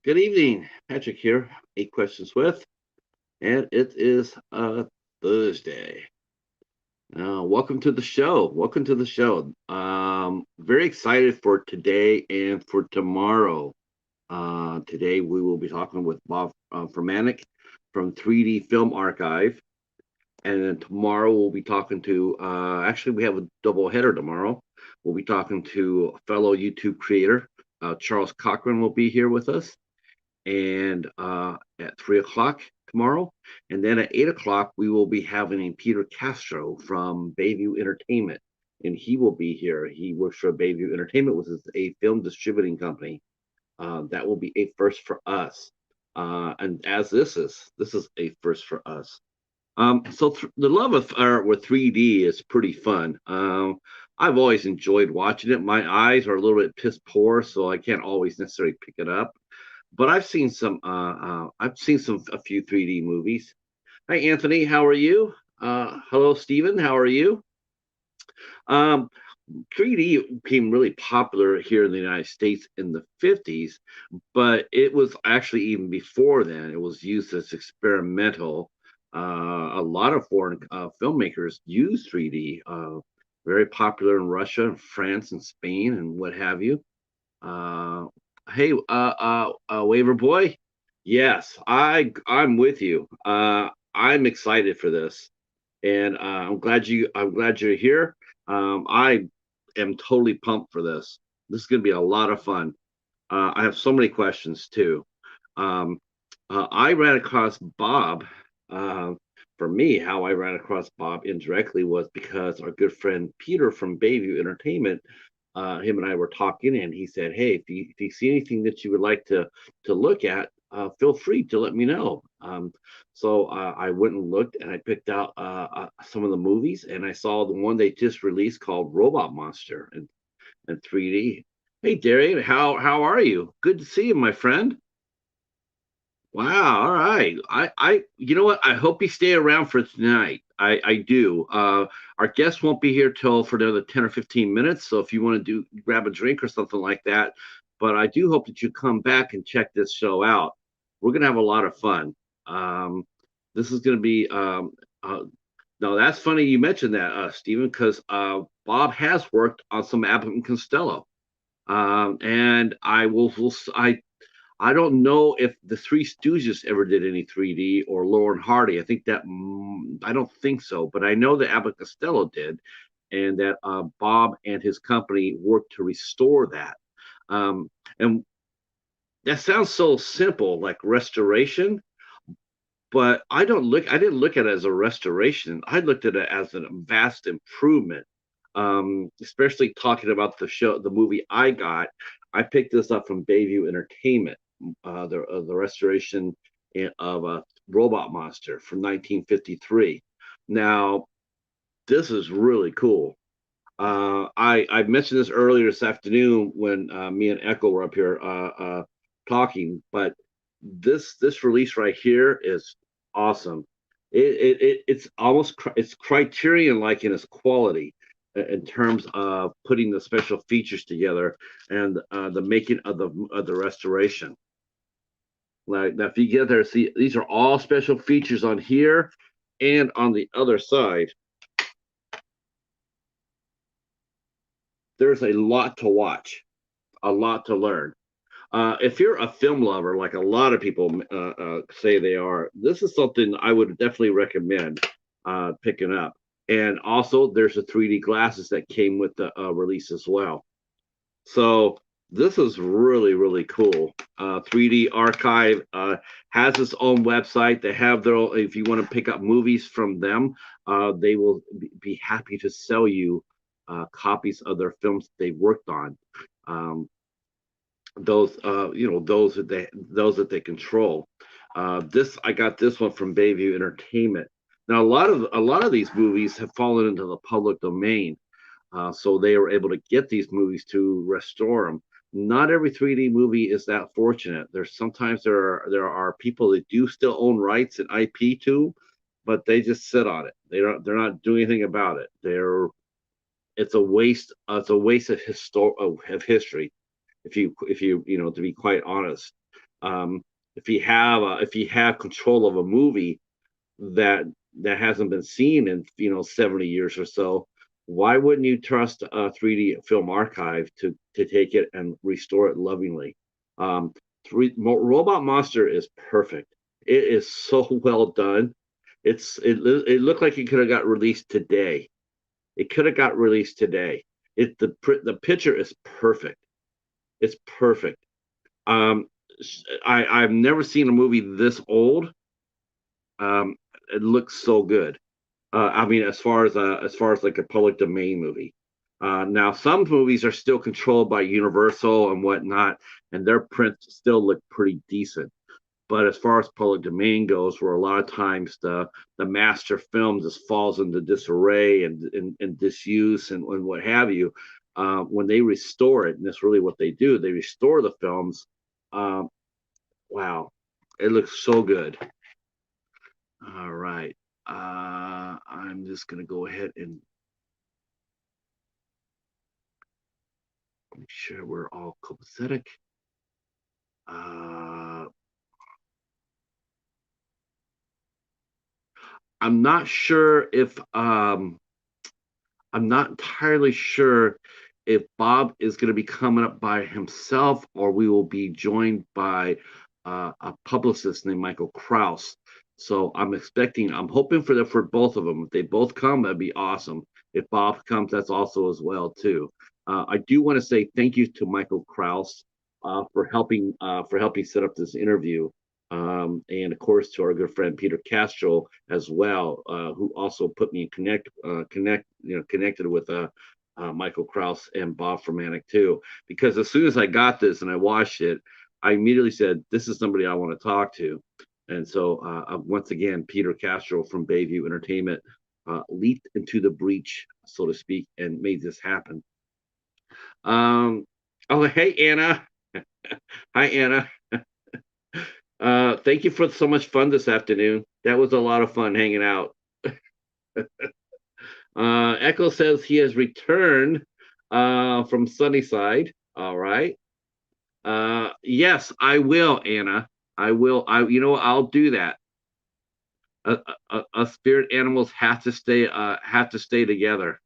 Good evening, Patrick here. 8 questions with, and it is Thursday. Welcome to the show. Welcome to the show. Very excited for today and for tomorrow. Today we will be talking with Bob Furmanek from 3D Film Archive, and then tomorrow we'll be talking to. Actually, we have a double header tomorrow. We'll be talking to a fellow YouTube creator. Charles Cochran will be here with us and at 3 o'clock tomorrow. And then at 8 o'clock, we will be having Peter Castro from Bayview Entertainment. And he will be here. He works for Bayview Entertainment, which is a film distributing company. That will be a first for us. And as this is a first for us. The love of art with 3D is pretty fun. I've always enjoyed watching it. My eyes are a little bit piss poor, so I can't always necessarily pick it up, but I've seen a few 3D movies. Hi Anthony, how are you? Hello Stephen, how are you? Um 3D became really popular here in the United States in the 50s, but it was actually even before then. It was used as experimental. A lot of foreign filmmakers use 3D. Very popular in Russia, and France, and Spain, and what have you. Uh, hey, Waiver Boy. Yes, I'm with you. I'm excited for this, and I'm glad you're here. I am totally pumped for this. This is going to be a lot of fun. I have so many questions too. Um, I ran across Bob. Uh, for me, how I ran across Bob indirectly was because our good friend Peter from Bayview Entertainment, him and I were talking, and he said, "Hey, if you see anything that you would like to look at, feel free to let me know." So I went and looked, and I picked out some of the movies, and I saw the one they just released called Robot Monster in 3D. Hey, Darian, how are you? Good to see you, my friend. Wow, all right. You know what? I hope you stay around for tonight. I do. Our guest won't be here till for another 10 or 15 minutes. So if you want to grab a drink or something like that, but I do hope that you come back and check this show out. We're gonna have a lot of fun. Um, this is gonna be no, that's funny you mentioned that, Stephen, because Bob has worked on some Abbott and Costello. And I don't know if the Three Stooges ever did any 3D or Laurel and Hardy. I don't think so, but I know that Abbott Costello did, and that Bob and his company worked to restore that. And that sounds so simple, like restoration, but I didn't look at it as a restoration. I looked at it as a vast improvement. Especially talking about the movie I got. I picked this up from Bayview Entertainment, the restoration of a Robot Monster from 1953. Now, this is really cool. I mentioned this earlier this afternoon when me and Echo were up here talking, but this release right here is awesome. It's criterion like in its quality in terms of putting the special features together and the making of the restoration. Like now, if you get there, see these are all special features on here and on the other side. There's a lot to watch, a lot to learn. If you're a film lover, like a lot of people say they are, this is something I would definitely recommend picking up. And also, there's the 3D glasses that came with the release as well. So this is really, really cool. 3D Archive has its own website. They have their own, if you want to pick up movies from them, they will be happy to sell you copies of their films they've worked on. Um, those that they control. This I got this one from Bayview Entertainment. Now a lot of these movies have fallen into the public domain, so they were able to get these movies to restore them. Not every 3D movie is that fortunate. There's sometimes there are people that do still own rights and IP to, but they just sit on it. They're not doing anything about it. They're It's a waste. It's a waste of history if you to be quite honest. If you have control of a movie that hasn't been seen in 70 years or so, why wouldn't you trust a 3D film archive to take it and restore it lovingly? Um, Robot Monster is perfect. It is so well done. It looked like it could have got released today. It could have got released today. The picture is perfect. It's perfect. Um, I've never seen a movie this old. It looks so good. I mean, as far as like a public domain movie. Now, some movies are still controlled by Universal and whatnot, and their prints still look pretty decent. But as far as public domain goes, where a lot of times the master film just falls into disarray and disuse and what have you, when they restore it, and that's really what they do, they restore the films. Um, wow, it looks so good. All right. I'm just going to go ahead and make sure we're all copacetic. Uh, I'm not sure if I'm not entirely sure if Bob is going to be coming up by himself or we will be joined by a publicist named Michael Kraus. So I'm hoping for both of them. If they both come, that'd be awesome. If Bob comes, that's also as well too. I do want to say thank you to Michael Kraus for helping set up this interview. And of course to our good friend Peter Castro as well, who also put me in connected with Michael Kraus and Bob Furmanek too. Because as soon as I got this and I watched it, I immediately said, "This is somebody I want to talk to." And so once again, Peter Castro from Bayview Entertainment leaped into the breach, so to speak, and made this happen. Um, oh, hey Anna, hi Anna. Thank you for so much fun this afternoon. That was a lot of fun hanging out. Echo says he has returned from Sunnyside. All right. Yes, I will, Anna. I will. I'll do that. Spirit animals have to stay together.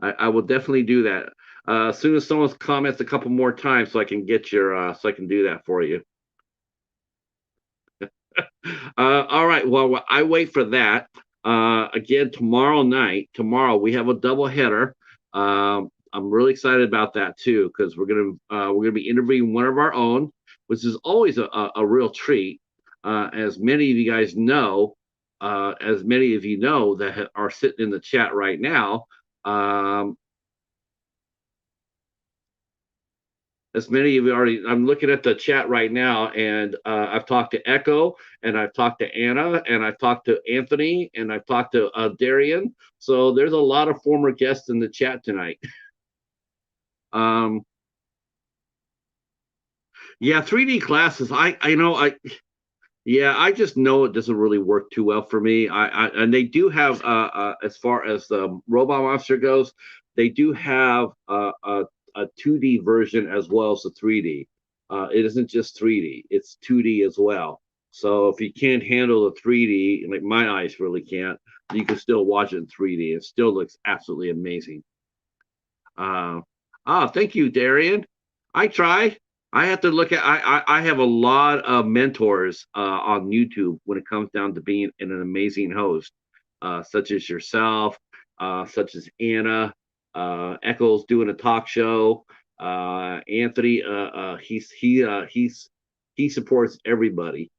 I will definitely do that. As soon as someone comments a couple more times, so I can get so I can do that for you. All right. Well, I wait for that. Again, tomorrow we have a double header. I'm really excited about that too because we're gonna be interviewing one of our own, which is always a real treat. As many of you guys know, as many of you know that are sitting in the chat right now, um, as many of you already, I'm looking at the chat right now, and I've talked to Echo, and I've talked to Anna, and I've talked to Anthony, and I've talked to Darian. So there's a lot of former guests in the chat tonight. um, yeah, 3D classes. Yeah, I just know it doesn't really work too well for me. And they do have, as far as the Robot Monster goes, they do have a 2D version as well as the 3D. It isn't just 3D; it's 2D as well. So if you can't handle the 3D, like my eyes really can't, you can still watch it in 3D. It still looks absolutely amazing. Uh, Thank you, Darian. I try. I have to look at. I have a lot of mentors on YouTube when it comes down to being an amazing host, such as yourself, such as Anna, Eccles doing a talk show. Anthony, he supports everybody.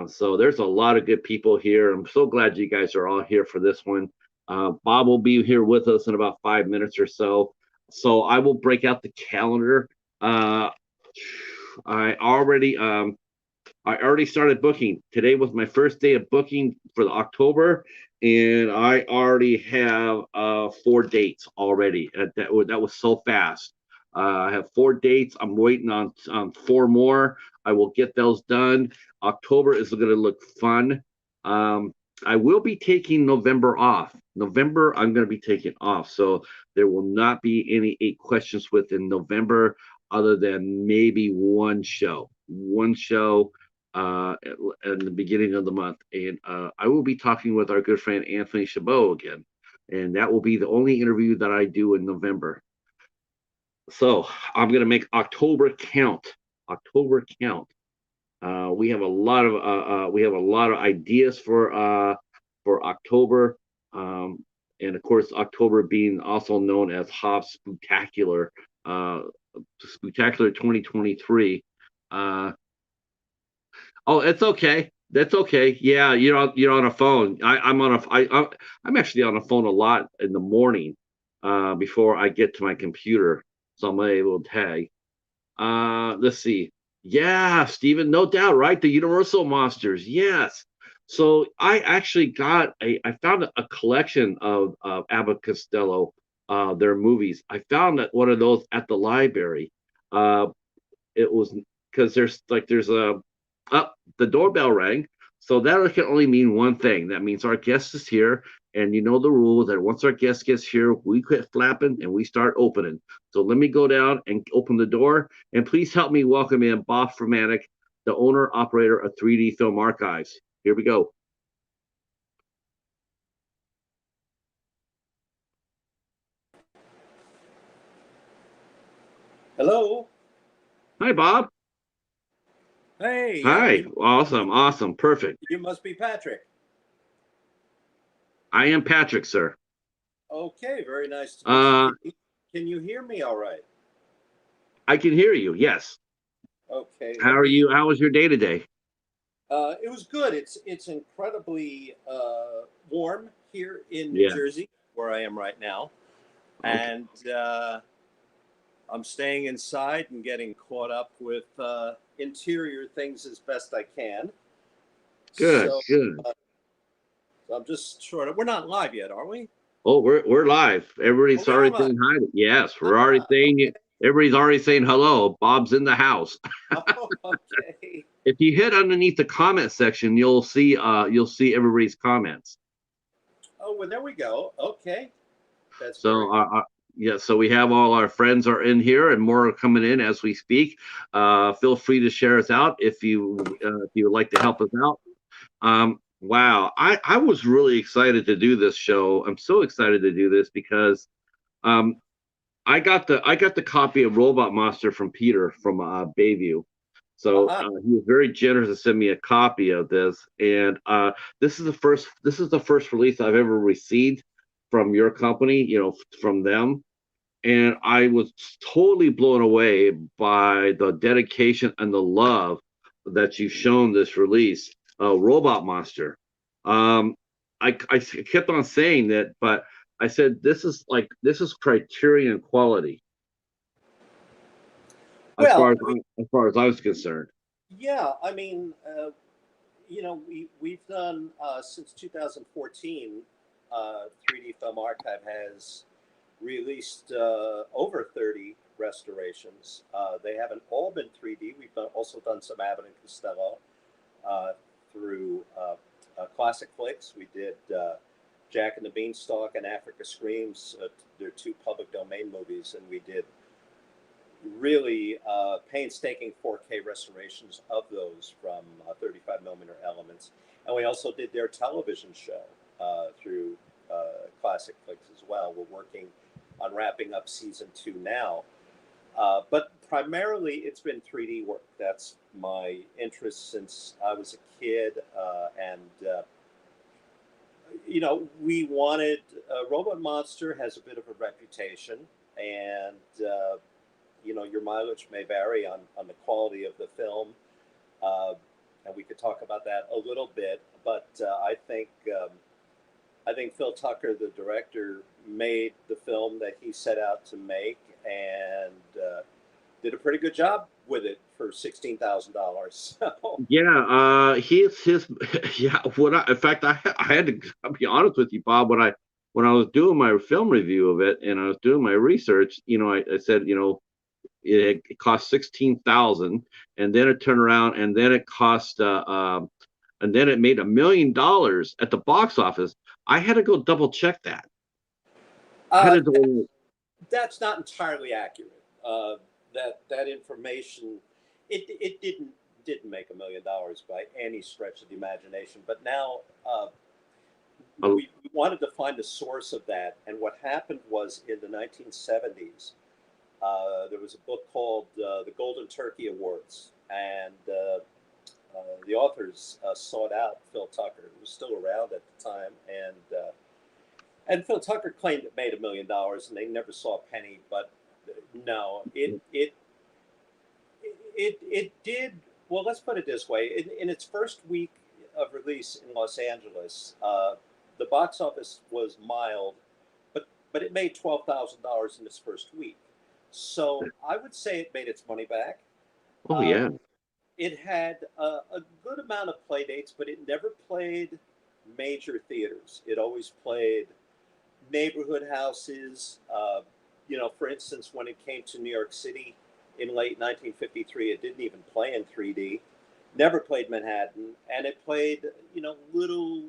So there's a lot of good people here. I'm so glad you guys are all here for this one. Bob will be here with us in about 5 minutes or so. So I will break out the calendar. Uh, I already I already started booking. Today was my first day of booking for the October, and I already have 4 dates already. That was so fast. I have 4 dates. I'm waiting on 4 more. I will get those done. October is going to look fun. Um, I will be taking November off. November, I'm going to be taking off. So there will not be any 8 questions within November. other than maybe one show at the beginning of the month. And I will be talking with our good friend Anthony Chabot again. And that will be the only interview that I do in November. So I'm going to make October count. October count. We have a lot of ideas for October, and of course October being also known as Hobbs Spectacular, Spectacular 2023. Uh, oh, it's okay. That's okay. Yeah, you're on a phone. I'm actually on a phone a lot in the morning, before I get to my computer, so I'm able to tag. Let's see. Yeah, Stephen, no doubt, right? The Universal monsters. Yes. So I found a collection of Abbott Costello, their movies. I found that one of those at the library. Uh, it was because there's a up the doorbell rang, so that can only mean one thing. That means our guest is here, and you know the rule that once our guest gets here, we quit flapping and we start opening. So let me go down and open the door, and please help me welcome in Bob Furmanek, the owner operator of 3D Film Archives. Here we go. Hello. Hi, Bob. Hey, Hi. Awesome. Awesome. Perfect. you must be Patrick. I am Patrick, sir. Okay, very nice to meet you. Uh, Can you hear me all right? I can hear you. Yes. Okay, How are you? How was your day today? it was good. It's incredibly warm here in New Yeah. Jersey, where I am right now, Okay. and I'm staying inside and getting caught up with interior things as best I can. Good. So, Good. uh, so I'm just sort of. We're not live yet, are we? Oh, we're live. Oh, Everybody's we are already live. saying hi. Yes, we're already Ah, saying it. okay. Everybody's already saying hello. Bob's in the house. Oh, okay. If you hit underneath the comment section, you'll see everybody's comments. Oh, well, there we go. Okay. That's very So good. yeah, so we have all our friends are in here and more are coming in as we speak. Feel free to share us out if you would like to help us out. Wow, I was really excited to do this show. I'm so excited to do this because um, I got the copy of Robot Monster from Peter from Bayview. So Uh-huh. he was very generous to send me a copy of this, and this is the first release I've ever received from your company, from them, and I was totally blown away by the dedication and the love that you've shown this release, Robot Monster. Um, I kept on saying that, but I said this is Criterion quality as far Well, as as far as I was concerned. yeah, I mean, we've done since 2014. 3D Film Archive has released over 30 restorations. They haven't all been 3D. Also done some Abbott and Costello uh, through classic flicks. We did Jack and the Beanstalk and Africa Screams. They're two public domain movies, and we did really painstaking 4K restorations of those from 35 millimeter elements. And we also did their television show through Classic Flicks as well. We're working on wrapping up season 2 now. But primarily, it's been 3D work. That's my interest since I was a kid. We wanted Robot Monster has a bit of a reputation, and your mileage may vary on the quality of the film, uh, and we could talk about that a little bit. But I think Phil Tucker, the director, made the film that he set out to make, and did a pretty good job with it for $16,000. So, Yeah, his yeah. In fact, I had to I'll be honest with you, Bob. When I was doing my film review of it and I was doing my research, I said, it cost 16,000, and then it turned around and then it cost and then it made $1 million at the box office. I had to go double check that. I had uh, to go. that's not entirely accurate. that information, it didn't make $1 million by any stretch of the imagination. But now Oh, we wanted to find the source of that, and what happened was in the 1970s, there was a book called The Golden Turkey Awards, and the authors sought out Phil Tucker, who was still around at the time, and Phil Tucker claimed it made $1 million, and they never saw a penny. But no, it did. Well, let's put it this way: in its first week of release in Los Angeles, the box office was mild, but it made $12,000 in its first week. So I would say it made its money back. oh Um, yeah. it had a good amount of play dates, but it never played major theaters. It always played neighborhood houses. For instance, when it came to New York City in late 1953, it didn't even play in 3D. Never played Manhattan, and it played little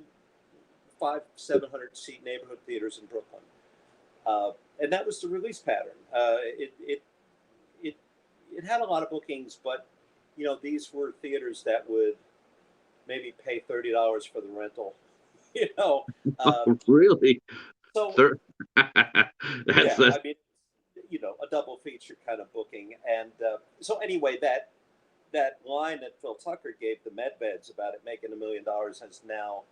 500-700 seat neighborhood theaters in Brooklyn. And that was the release pattern. It it had a lot of bookings, but these were theaters that would maybe pay $30 for the rental. You know, uh, Really? so Thir- that's yeah, that's I mean, a double feature kind of booking, and so anyway, that line that Phil Tucker gave the MedBeds about it making $1 million has now,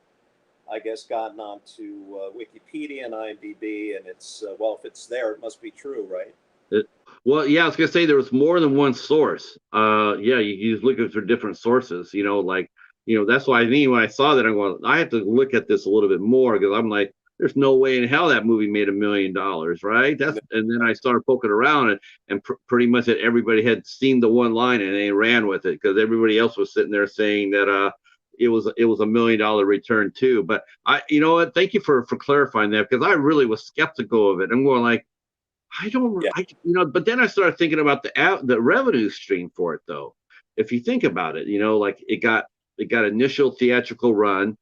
I guess, gotten on to Wikipedia and IMDb, and it's well, if it's there, it must be true, right? it, well, yeah. I was gonna say there was more than one source. Yeah, you was looking for different sources. Like that's why I mean when I saw that I'm going, I have to look at this a little bit more because I'm like, there's no way in hell that movie made $1 million, right? And then I started poking around and pretty much that everybody had seen the one line and they ran with it because everybody else was sitting there saying that it was $1 million return too. But you know what? Thank you for clarifying that because I really was skeptical of it. I'm going like I don't Yeah. but then I started thinking about the revenue stream for it though. If you think about it, like it got initial theatrical run,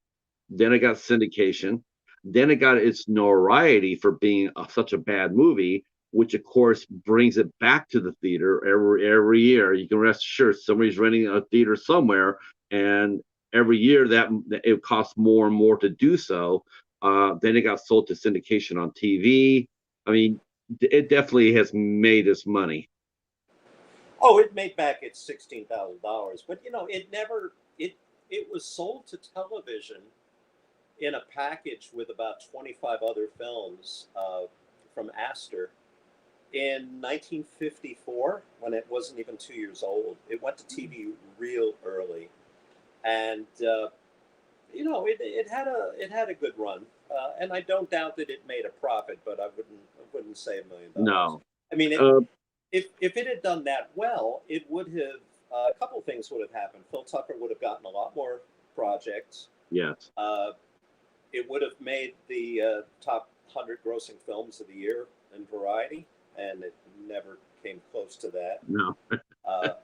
then it got syndication, then it got its notoriety for being such a bad movie, which of course brings it back to the theater every year. You can rest assured somebody's renting a theater somewhere, and every year that it costs more and more to do so. Then it got sold to syndication on TV. I mean, it definitely has made us money. Oh, it made back its $16,000, but it never it was sold to television in a package with about 25 other films from Astor in 1954 when it wasn't even 2 years old. It went to TV real early, and it had a good run, and I don't doubt that it made a profit, but I wouldn't say $1 million. No. I mean, Uh, if it had done that well, it would have a couple of things would have happened. Phil Tucker would have gotten a lot more projects. yes. Uh, it would have made the top 100 grossing films of the year in Variety, and it never came close to that. No.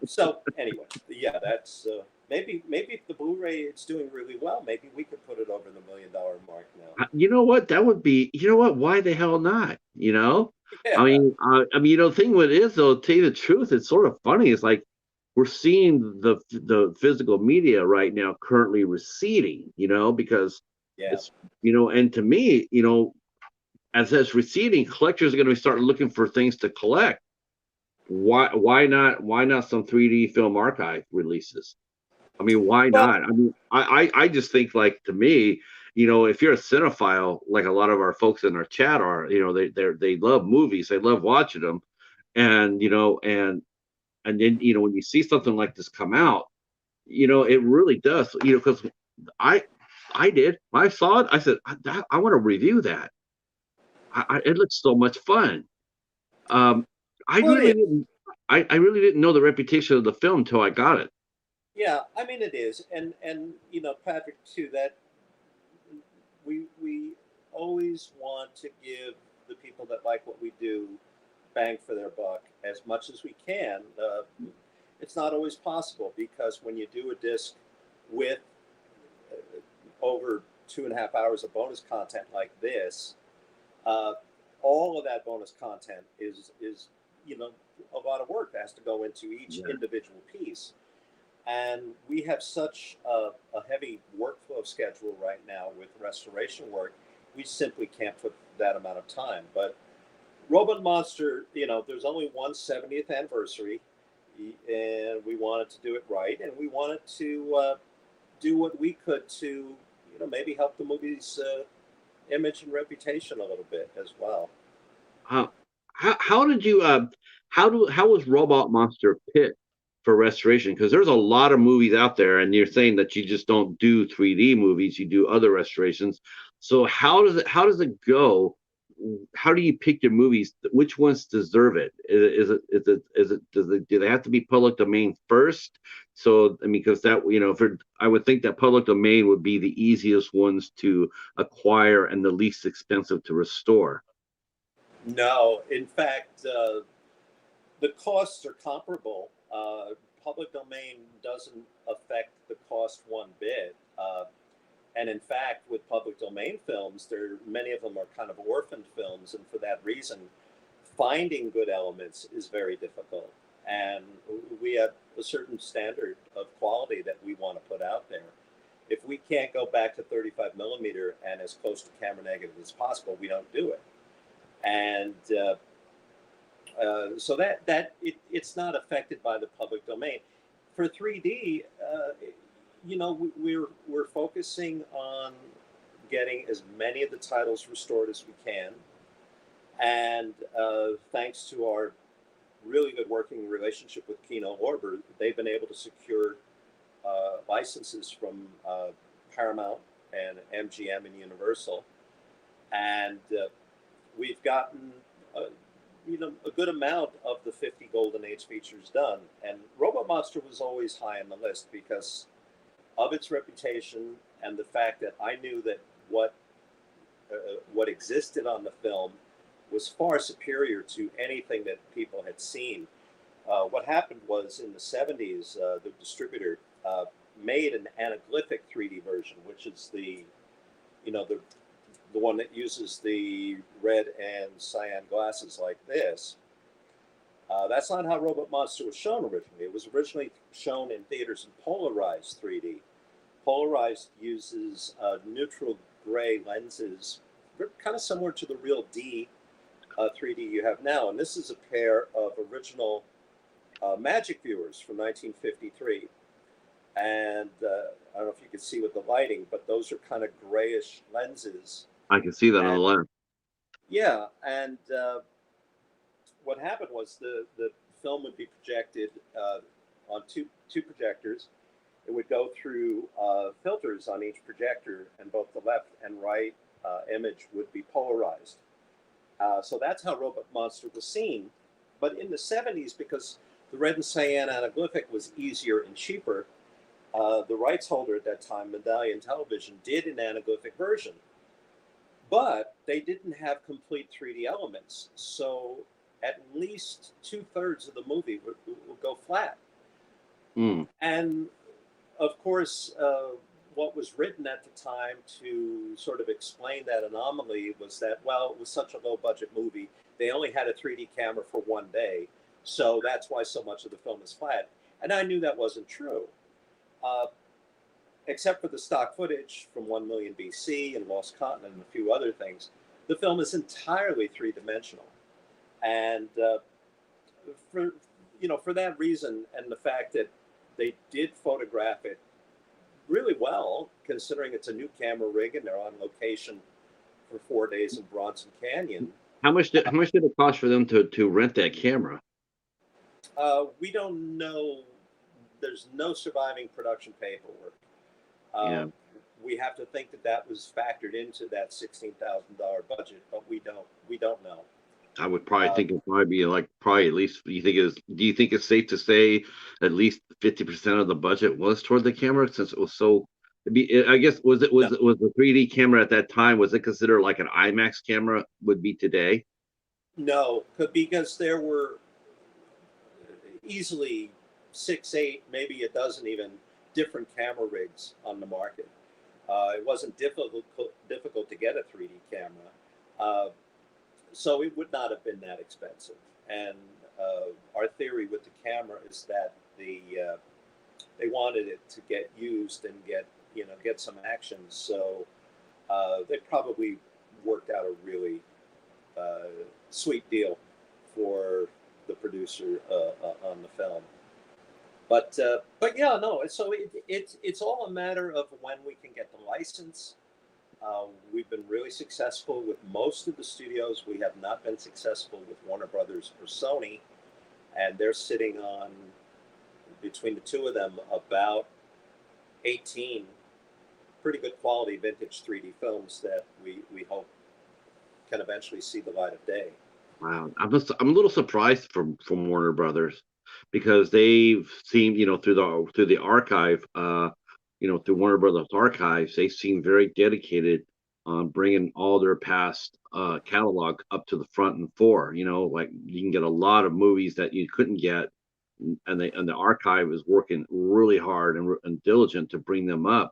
So anyway, yeah, that's maybe if the Blu-ray it's doing really well, maybe we could put it over the $1 million mark now. You know what? That would be. You know what? Why the hell not? I Yeah, mean, the thing with it is though, to tell you the truth, it's sort of funny. It's like we're seeing the physical media right now currently receding. Because yeah. it's and to me, as that's receding, collectors are going to start looking for things to collect. Why not some 3D film archive releases? I mean, why Well, not? I mean, I just think like to me, if you're a cinephile, like a lot of our folks in our chat are, they love movies, they love watching them, and then when you see something like this come out, it really does, because I I did I saw it, I said I want to review that. It looks so much fun. Um, I well, really it is. didn't. I really didn't know the reputation of the film until I got it. Yeah, I mean it is, and Patrick, too. That we always want to give the people that like what we do bang for their buck as much as we can. It's not always possible because when you do a disc with over 2.5 hours of bonus content like this, uh, all of that bonus content is a lot of work that has to go into each Yeah. individual piece. And we have such a heavy workflow schedule right now with restoration work. We simply can't put that amount of time. But Robot Monster, there's only one 70th anniversary, and we wanted to do it right, and we wanted to do what we could to, maybe help the movie's image and reputation a little bit as well. Uh, how did you how was Robot Monster picked for restoration? Because there's a lot of movies out there, and you're saying that you just don't do 3D movies, you do other restorations. So how does it go? How do you pick your movies? Which ones deserve it? Do they have to be public domain first? So I mean, because that I would think that public domain would be the easiest ones to acquire and the least expensive to restore. No, in fact, the costs are comparable. Public domain doesn't affect the cost one bit. And in fact, with public domain films, many of them are kind of orphaned films, and for that reason, finding good elements is very difficult. And we have a certain standard of quality that we want to put out there. If we can't go back to 35 millimeter and as close to camera negative as possible, we don't do it. And so it's not affected by the public domain. For 3D, we're focusing on getting as many of the titles restored as we can, and thanks to our really good working relationship with Kino Lorber, they've been able to secure licenses from Paramount and MGM and Universal, and we've gotten a good amount of the 50 Golden Age features done. And Robot Monster was always high on the list because of its reputation and the fact that I knew that what existed on the film was far superior to anything that people had seen. What happened was in the 70s, the distributor made an anaglyphic 3D version, which is the one that uses the red and cyan glasses like this. That's not how Robot Monster was shown originally. It was originally shown in theaters in polarized 3D. Polarized uses neutral gray lenses, kind of similar to the real D 3D you have now. And this is a pair of original Magic viewers from 1953. And I don't know if you can see with the lighting, but those are kind of grayish lenses. I can see that on the And lens. yeah, and what happened was the film would be projected on two projectors. It would go through filters on each projector, and both the left and right image would be polarized. So that's how Robot Monster was seen. But in the 70s, because the red and cyan anaglyphic was easier and cheaper, the rights holder at that time, Medallion Television, did an anaglyphic version. But they didn't have complete 3D elements. So at least 2/3 of the movie would go flat. Mm. And of course, what was written at the time to sort of explain that anomaly was that, well, it was such a low budget movie. They only had a 3D camera for one day. So that's why so much of the film is flat. And I knew that wasn't true. Uh, Except for the stock footage from 1 million BC and Lost Continent and a few other things, the film is entirely three-dimensional. And for that reason, and the fact that they did photograph it really well, considering it's a new camera rig and they're on location for 4 days in Bronson Canyon. How much did it cost for them to rent that camera? We don't know. There's no surviving production paperwork. Yeah, We have to think that was factored into that $16,000 budget, but we don't know. I would probably Uh, think it'd probably be like probably at least. Do you think it's safe to say at least 50% of the budget was toward the camera since it was so? I guess no, was the 3D camera at that time, was it considered like an IMAX camera would be today? no, because there were easily 6, 8, maybe a dozen even different camera rigs on the market. It wasn't difficult to get a 3D camera, so it would not have been that expensive. And our theory with the camera is that they wanted it to get used and get some action. So they probably worked out a really sweet deal for the producer on the film. But yeah, no. So it's all a matter of when we can get the license. We've been really successful with most of the studios. We have not been successful with Warner Brothers or Sony, and they're sitting on, between the two of them, about 18 pretty good quality vintage 3D films that we hope can eventually see the light of day. Wow, I'm a little surprised from Warner Brothers because they've seen, through the archive, through Warner Brothers archives, they seem very dedicated on bringing all their past catalog up to the front and fore. Like you can get a lot of movies that you couldn't get, and the archive is working really hard and diligent to bring them up.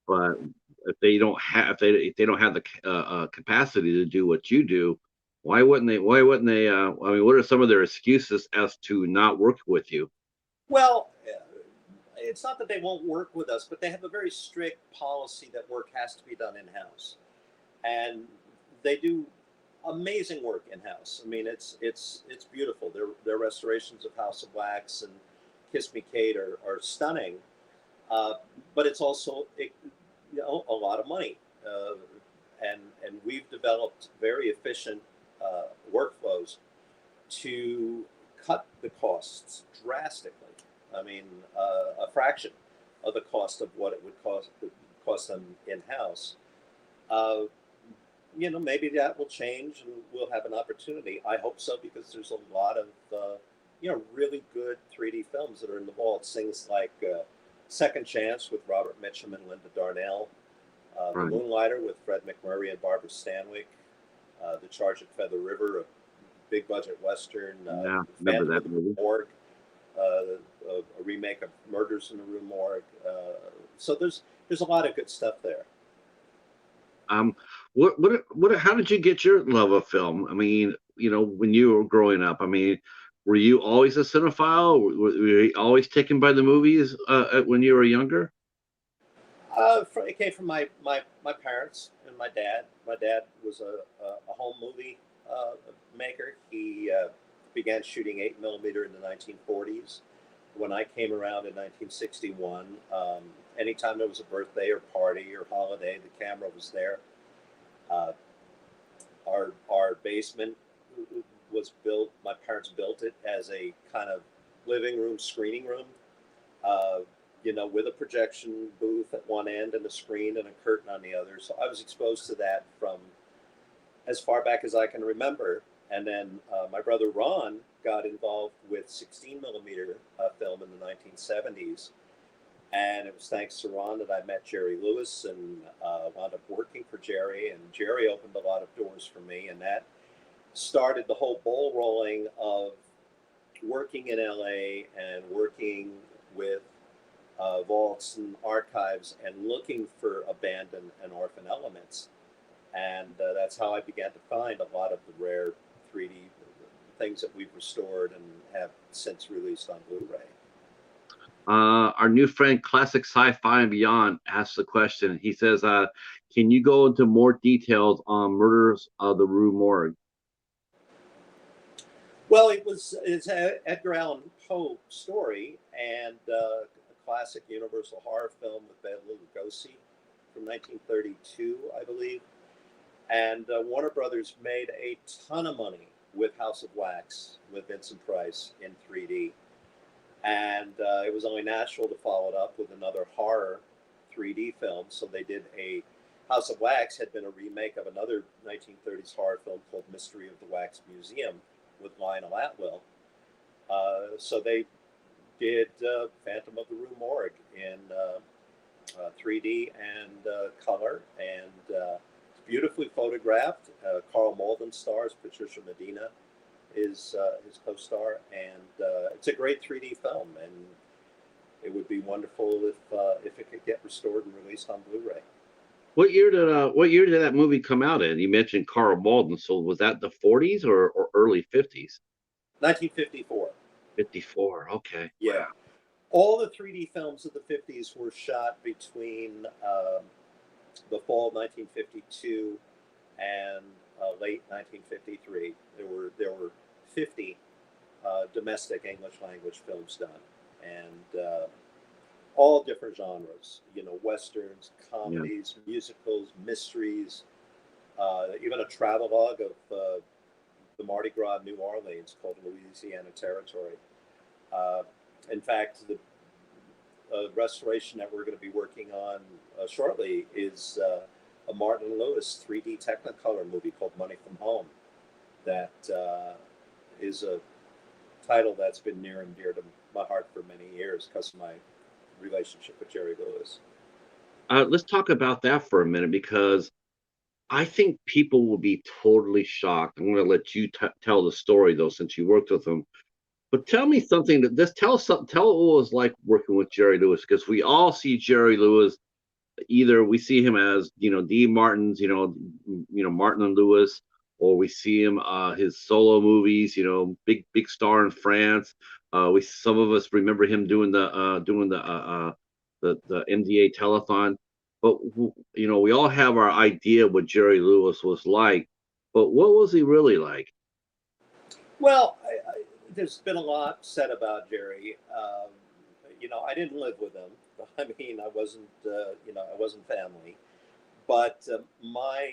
But if they don't have the capacity to do what you do, why wouldn't they? Why wouldn't they? I mean, what are some of their excuses as to not work with you? Well, it's not that they won't work with us, but they have a very strict policy that work has to be done in house, and they do amazing work in house. I mean, it's beautiful. Their restorations of House of Wax and Kiss Me Kate are stunning, but it's also a lot of money, and we've developed very efficient workflows to cut the costs drastically. I mean, a fraction of the cost of what it would cost them in house. Maybe that will change, and we'll have an opportunity. I hope so, because there's a lot of really good 3D films that are in the vaults. Things like Second Chance with Robert Mitchum and Linda Darnell, The Right. Moonlighter with Fred McMurray and Barbara Stanwyck, The Charge at Feather River, a big budget western, Yeah, remember Phantom of that the movie. Morgue, a remake of Murders in the Rue Morgue. So there's a lot of good stuff there. Um, how did you get your love of film? I mean, when you were growing up, I mean, were you always a cinephile? Were you always taken by the movies when you were younger? It came from my parents and my dad. My dad was a home movie maker. He began shooting 8 millimeter in the 1940s. When I came around in 1961, anytime there was a birthday or party or holiday, the camera was there. Uh, our basement was built. My parents built it as a kind of living room, screening room. Uh, with a projection booth at one end and a screen and a curtain on the other. So I was exposed to that from as far back as I can remember. And then my brother Ron got involved with 16 millimeter film in the 1970s. And it was thanks to Ron that I met Jerry Lewis and wound up working for Jerry. And Jerry opened a lot of doors for me. And that started the whole ball rolling of working in LA and working with vaults and archives and looking for abandoned and orphan elements. And that's how I began to find a lot of the rare 3D things that we've restored and have since released on Blu-ray. Our new friend Classic Sci-Fi and Beyond asks the question. He says, "Can you go into more details on Murders of the Rue Morgue?" Well, it's Edgar Allan Poe story, and a classic Universal horror film with Bela Lugosi from 1932, I believe. And Warner Brothers made a ton of money with House of Wax with Vincent Price in 3D. And it was only natural to follow it up with another horror 3D film. So they did House of Wax had been a remake of another 1930s horror film called Mystery of the Wax Museum with Lionel Atwill. So they did Phantom of the Rue Morgue in 3D and color, and it's beautifully photographed. Carl Malden stars, Patricia Medina is his co-star, and it's a great 3D film, and it would be wonderful if it could get restored and released on Blu-ray. What year did that movie come out in? You mentioned Carl Malden, so was that the 40s or early 50s? 1954. 54. Okay. Yeah. All the 3D films of the 50s were shot between the fall of 1952 and late 1953. There were 50 domestic English language films done, and all different genres. Westerns, Yeah. comedies, musicals, mysteries, even a travelogue of the Mardi Gras New Orleans called Louisiana Territory. Uh, in fact, the restoration that we're going to be working on shortly is a Martin Lewis 3D Technicolor movie called Money from Home. That is a title that's been near and dear to my heart for many years because of my relationship with Jerry Lewis. Let's talk about that for a minute because I think people will be totally shocked. I'm going to let you tell the story though, since you worked with him. But tell me something that this tell us something. Tell what it was like working with Jerry Lewis because we all see Jerry Lewis. Either we see him as D. Martin's, Martin and Lewis, or we see him his solo movies, big star in France. We some of us remember him doing the MDA telethon. But we all have our idea what Jerry Lewis was like. But what was he really like? Well, there's been a lot said about Jerry. I didn't live with him. I mean, I wasn't family. But my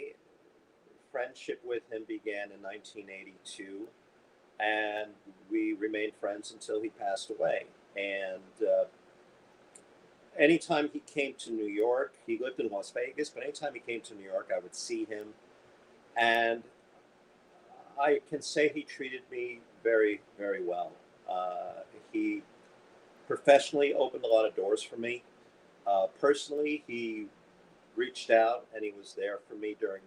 friendship with him began in 1982, and we remained friends until he passed away. And anytime he came to New York, he lived in Las Vegas, but anytime he came to New York, I would see him. And I can say he treated me very, very well. He professionally opened a lot of doors for me. Personally, he reached out and he was there for me during,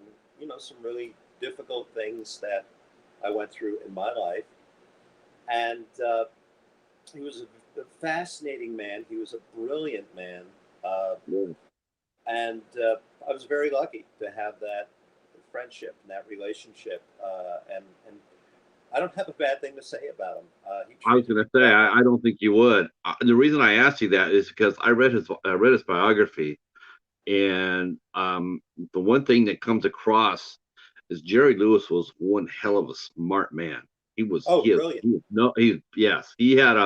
some really difficult things that I went through in my life. And he was a fascinating man. He was a brilliant man. Uh, Yeah. and I was very lucky to have that friendship and that relationship. And I don't have a bad thing to say about him. He I was treated going me to say well. I don't think you would. The reason I asked you that is because I read his biography, and the one thing that comes across is Jerry Lewis was one hell of a smart man. He was Oh, he is brilliant. he is no he yes he had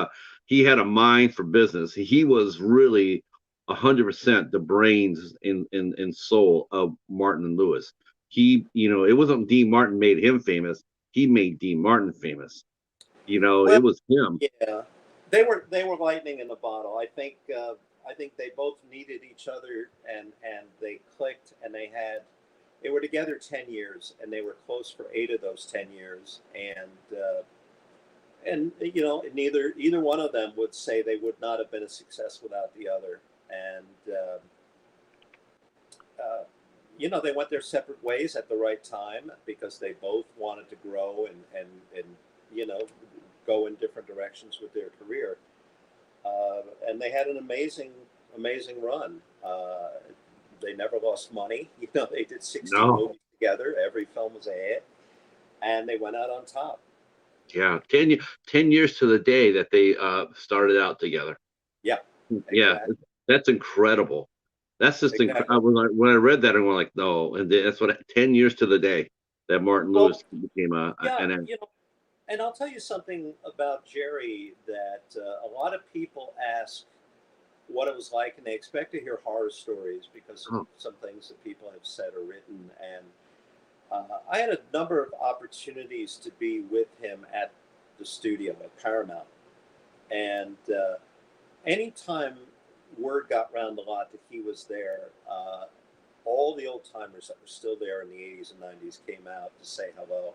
a mind for business. He was really 100% the brains in soul of Martin and Lewis. It wasn't Dean Martin made him famous. He made Dean Martin famous. It Well, was him. yeah, they were lightning in a bottle. I think they both needed each other, and they clicked, and they were together 10 years, and they were close for 8 of those 10 years, and neither either one of them would say they would not have been a success without the other, and uh, they went their separate ways at the right time because they both wanted to grow and you know go in different directions with their career. And they had an amazing run. They never lost money. They did 16 No, movies together. Every film was a hit, and they went out on top. yeah, 10 years to the day that they started out together. Yeah, Yeah, exactly, that's incredible. That's just exactly. incredible. When I read that, I went like, no, and that's what 10 years to the day that Martin Well, Lewis became yeah, an and I'll tell you something about Jerry that a lot of people ask what it was like, and they expect to hear horror stories because of oh, some things that people have said or written. And I had a number of opportunities to be with him at the studio at Paramount, and anytime word got round a lot that he was there, all the old timers that were still there in the 80s and 90s came out to say hello.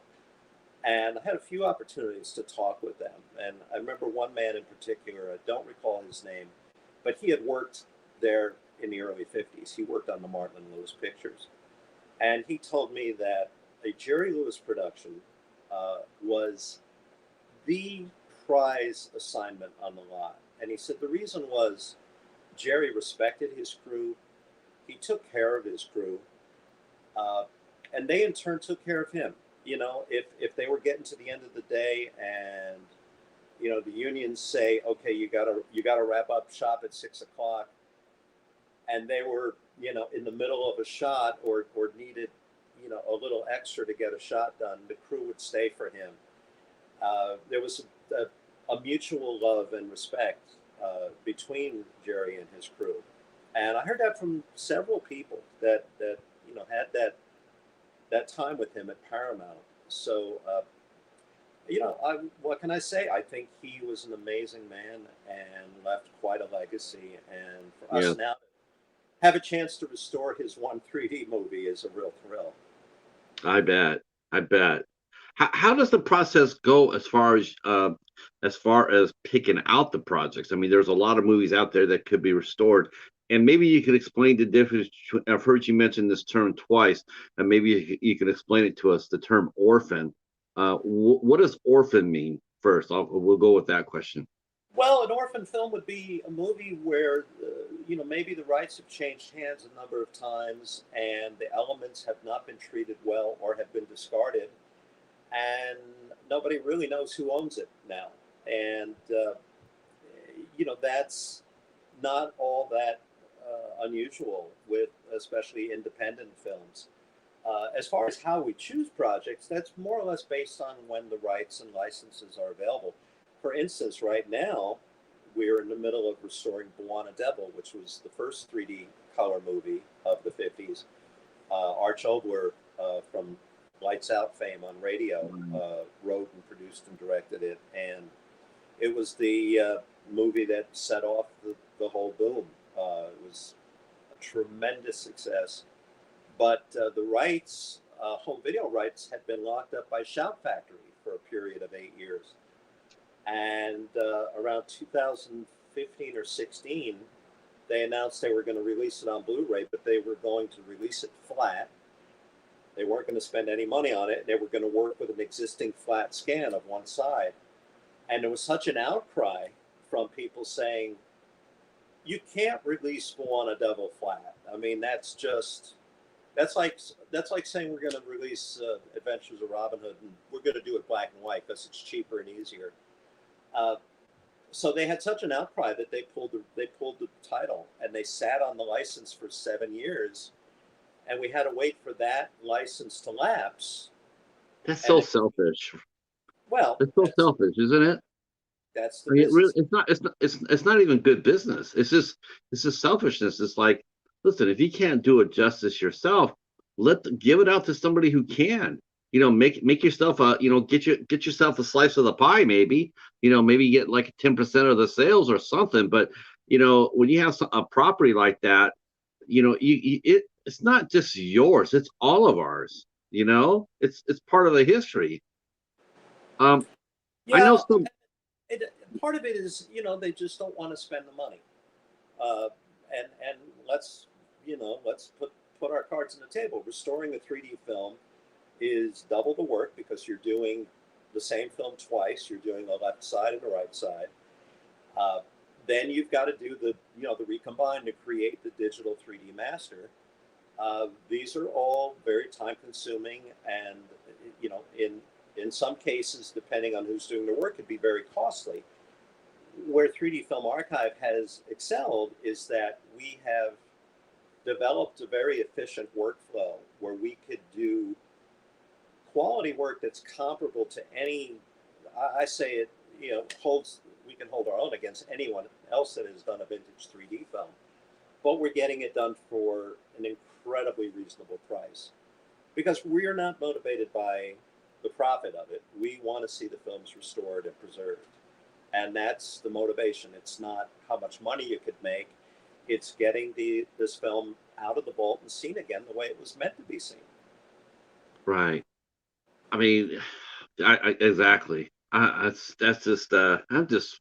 And I had a few opportunities to talk with them. And I remember one man in particular, I don't recall his name, but he had worked there in the early 50s. He worked on the Martin and Lewis pictures. And he told me that a Jerry Lewis production was the prize assignment on the lot. And he said the reason was Jerry respected his crew, he took care of his crew, uh, and they in turn took care of him. If they were getting to the end of the day and the unions say, okay, you gotta wrap up shop at 6 o'clock, and they were, in the middle of a shot, or needed, a little extra to get a shot done, the crew would stay for him. There was a mutual love and respect between Jerry and his crew, and I heard that from several people that had that time with him at Paramount. So, what can I say? I think he was an amazing man and left quite a legacy. And for Yeah, us now to have a chance to restore his one 3D movie is a real thrill. I bet. I bet. How does the process go as far as picking out the projects? I mean, there's a lot of movies out there that could be restored, and maybe you could explain the difference. I've heard you mention this term twice, and maybe you can explain it to us. The term orphan. What does orphan mean? First, we'll go with that question. Well, an orphan film would be a movie where, maybe the rights have changed hands a number of times and the elements have not been treated well or have been discarded, and nobody really knows who owns it now. And, that's not all that unusual with especially independent films. As far as how we choose projects, that's more or less based on when the rights and licenses are available. For instance, right now, we're in the middle of restoring Bwana Devil, which was the first 3D color movie of the 50s. Arch Obler, from Lights Out fame on radio, wrote and produced and directed it. And it was the movie that set off the whole boom. It was a tremendous success. But the rights, home video rights, had been locked up by Shout Factory for a period of 8 years. And around 2015 or 16, they announced they were going to release it on Blu-ray, but they were going to release it flat. They weren't going to spend any money on it. They were going to work with an existing flat scan of one side. And there was such an outcry from people saying, you can't release Moana Devil flat. I mean, that's like saying we're going to release Adventures of Robin Hood and we're going to do it black and white because it's cheaper and easier. Uh, so they had such an outcry that they pulled the title, and they sat on the license for 7 years, and we had to wait for that license to lapse. That's And so selfish. well, It's so selfish, isn't it? that's the I mean, it really, business. it's not even good business. It's just selfishness. It's like, listen, if you can't do it justice yourself, give it out to somebody who can. Make yourself get yourself a slice of the pie, maybe. Maybe get like 10% of the sales or something. But when you have a property like that, it's not just yours; it's all of ours. It's part of the history. I know Yeah, some. part of it is they just don't want to spend the money. Uh, and let's put our cards on the table. Restoring a 3D film is double the work because you're doing the same film twice. You're doing the left side and the right side. Uh, then you've got to do the recombine to create the digital 3D master. These are all very time consuming, and in some cases, depending on who's doing the work, could be very costly. Where 3D Film Archive has excelled is that we have developed a very efficient workflow where we could do quality work that's comparable to any. I say it, holds. We can hold our own against anyone else that has done a vintage 3D film, but we're getting it done for an incredibly reasonable price because we are not motivated by the profit of it. We want to see the films restored and preserved, and that's the motivation. It's not how much money you could make; it's getting this film out of the vault and seen again the way it was meant to be seen. Right. I mean, exactly. That's just I'm just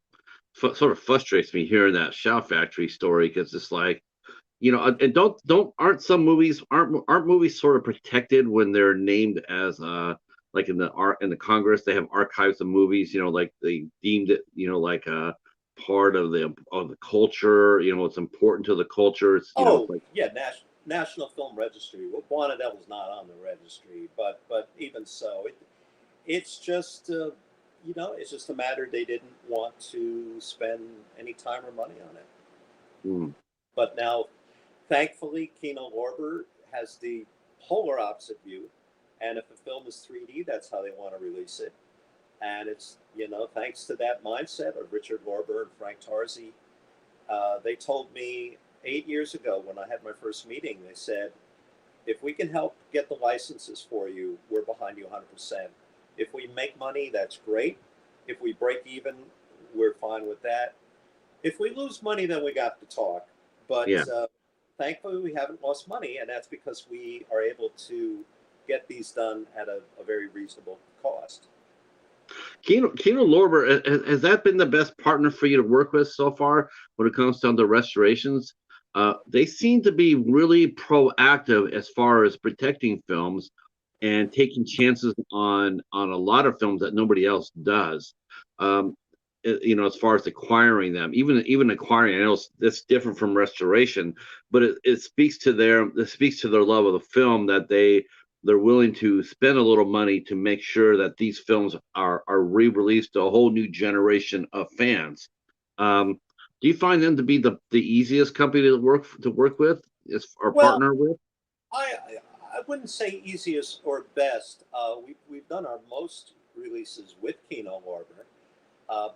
sort of frustrates me hearing that Shout Factory story because it's like and don't aren't movies sort of protected when they're named as like in the Congress they have archives of movies like they deemed it like a part of the culture, it's important to the culture. It's Oh like yeah, National Film Registry. Well, Juana Devil's not on the registry, but even so, it's just it's just a matter they didn't want to spend any time or money on it. Mm. But now, thankfully, Kino Lorber has the polar opposite view. And if a film is 3D, that's how they want to release it. And it's, thanks to that mindset of Richard Lorber and Frank Tarzi, they told me 8 years ago when I had my first meeting, they said, if we can help get the licenses for you, we're behind you 100%. If we make money, that's great. If we break even, we're fine with that. If we lose money, then we got to talk. But Yeah. thankfully, we haven't lost money, and that's because we are able to get these done at a very reasonable cost. Kino Lorber, has that been the best partner for you to work with so far when it comes down to restorations? They seem to be really proactive as far as protecting films and taking chances on a lot of films that nobody else does. Um, as far as acquiring them, even acquiring, I know that's different from restoration, but it speaks to their love of the film that they're willing to spend a little money to make sure that these films are re-released to a whole new generation of fans. Um, do you find them to be the easiest company to work with or Well, partner with? I I wouldn't say easiest or best. We've done our most releases with Kino Lorber,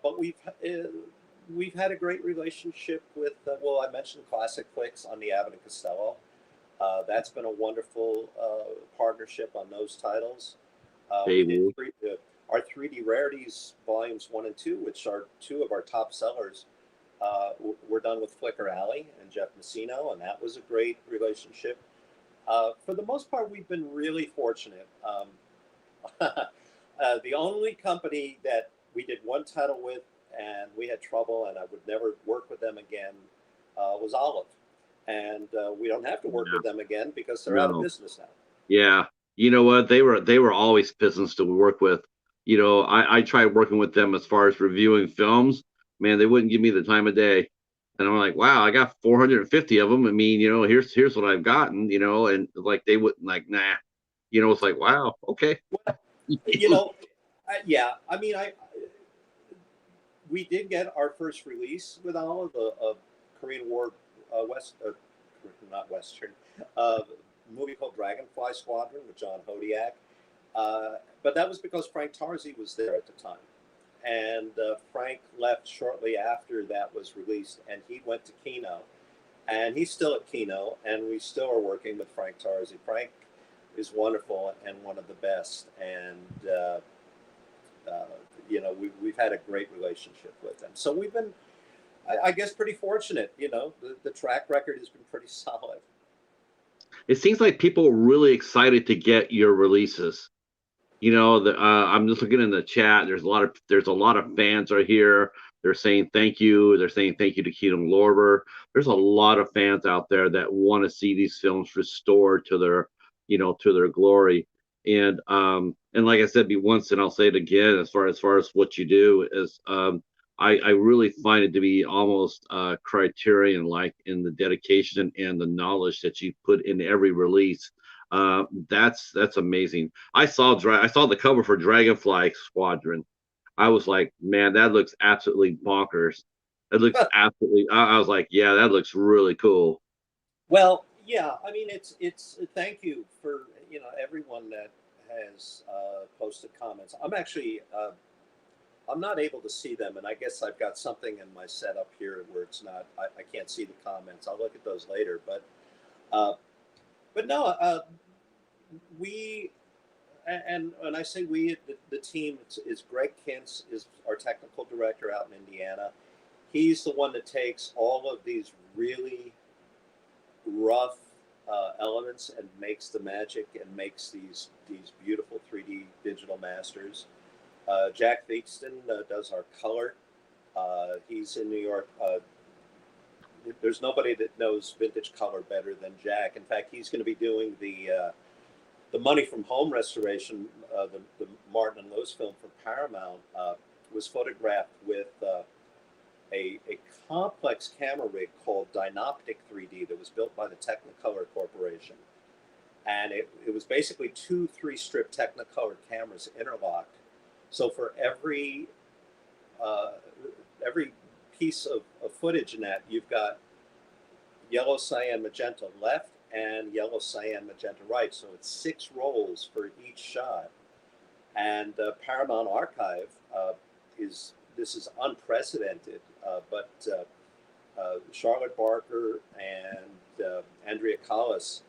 but we've had a great relationship with. Well, I mentioned Classic Flicks on the Abbott and Costello. That's been a wonderful partnership on those titles. We did Baby. our 3D Rarities Volumes 1 and 2, which are two of our top sellers. We're done with Flicker Alley and Jeff Messino, and that was a great relationship. For the most part, we've been really fortunate. The only company that we did one title with and we had trouble and I would never work with them again was Olive. And we don't have to work Yeah. with them again because they're out of No. business now. Yeah. You know what? They were always business to work with. I tried working with them as far as reviewing films. Man, they wouldn't give me the time of day. And I'm like, wow, I got 450 of them. I mean, here's what I've gotten, and like they wouldn't like, nah. It's like, wow, okay. Well, you know, yeah, I mean, we did get our first release with Olive, a Korean War not Western, uh, movie called Dragonfly Squadron with John Hodiak. But that was because Frank Tarzi was there at the time. And Frank left shortly after that was released, and he went to Kino. And he's still at Kino, and we still are working with Frank Tarzi. Frank is wonderful and one of the best. And, uh, we've had a great relationship with them. So we've been, I guess, pretty fortunate. The track record has been pretty solid. It seems like people are really excited to get your releases. I'm just looking in the chat. There's a lot of fans are here. They're saying thank you. They're saying thank you to Keaton Lorber. There's a lot of fans out there that want to see these films restored to their glory. And like I said once, and I'll say it again, as far as what you do is, I really find it to be almost criterion like in the dedication and the knowledge that you put in every release. That's amazing. I saw the cover for Dragonfly Squadron. I was like, man, that looks absolutely bonkers. It looks absolutely. I was like, yeah, that looks really cool. Well, yeah, I mean, it's thank you for everyone that has posted comments. I'm not able to see them, and I guess I've got something in my setup here where it's not. I can't see the comments. I'll look at those later, uh, but no, we and when I say we, the team is Greg Kintz is our technical director out in Indiana. He's the one that takes all of these really rough elements and makes the magic and makes these beautiful 3D digital masters. Jack Theakston does our color. He's in New York. There's nobody that knows vintage color better than Jack. In fact, he's going to be doing the Money from Home restoration. The Martin and Lewis film for Paramount was photographed with a complex camera rig called Dynoptic 3D that was built by the Technicolor Corporation. And it was basically two 3-strip Technicolor cameras interlocked So for uh, every piece of footage in that, you've got yellow, cyan, magenta left and yellow, cyan, magenta right. So it's 6 rolls for each shot. And Paramount Archive is this is unprecedented, but Charlotte Barker and Andrea Collis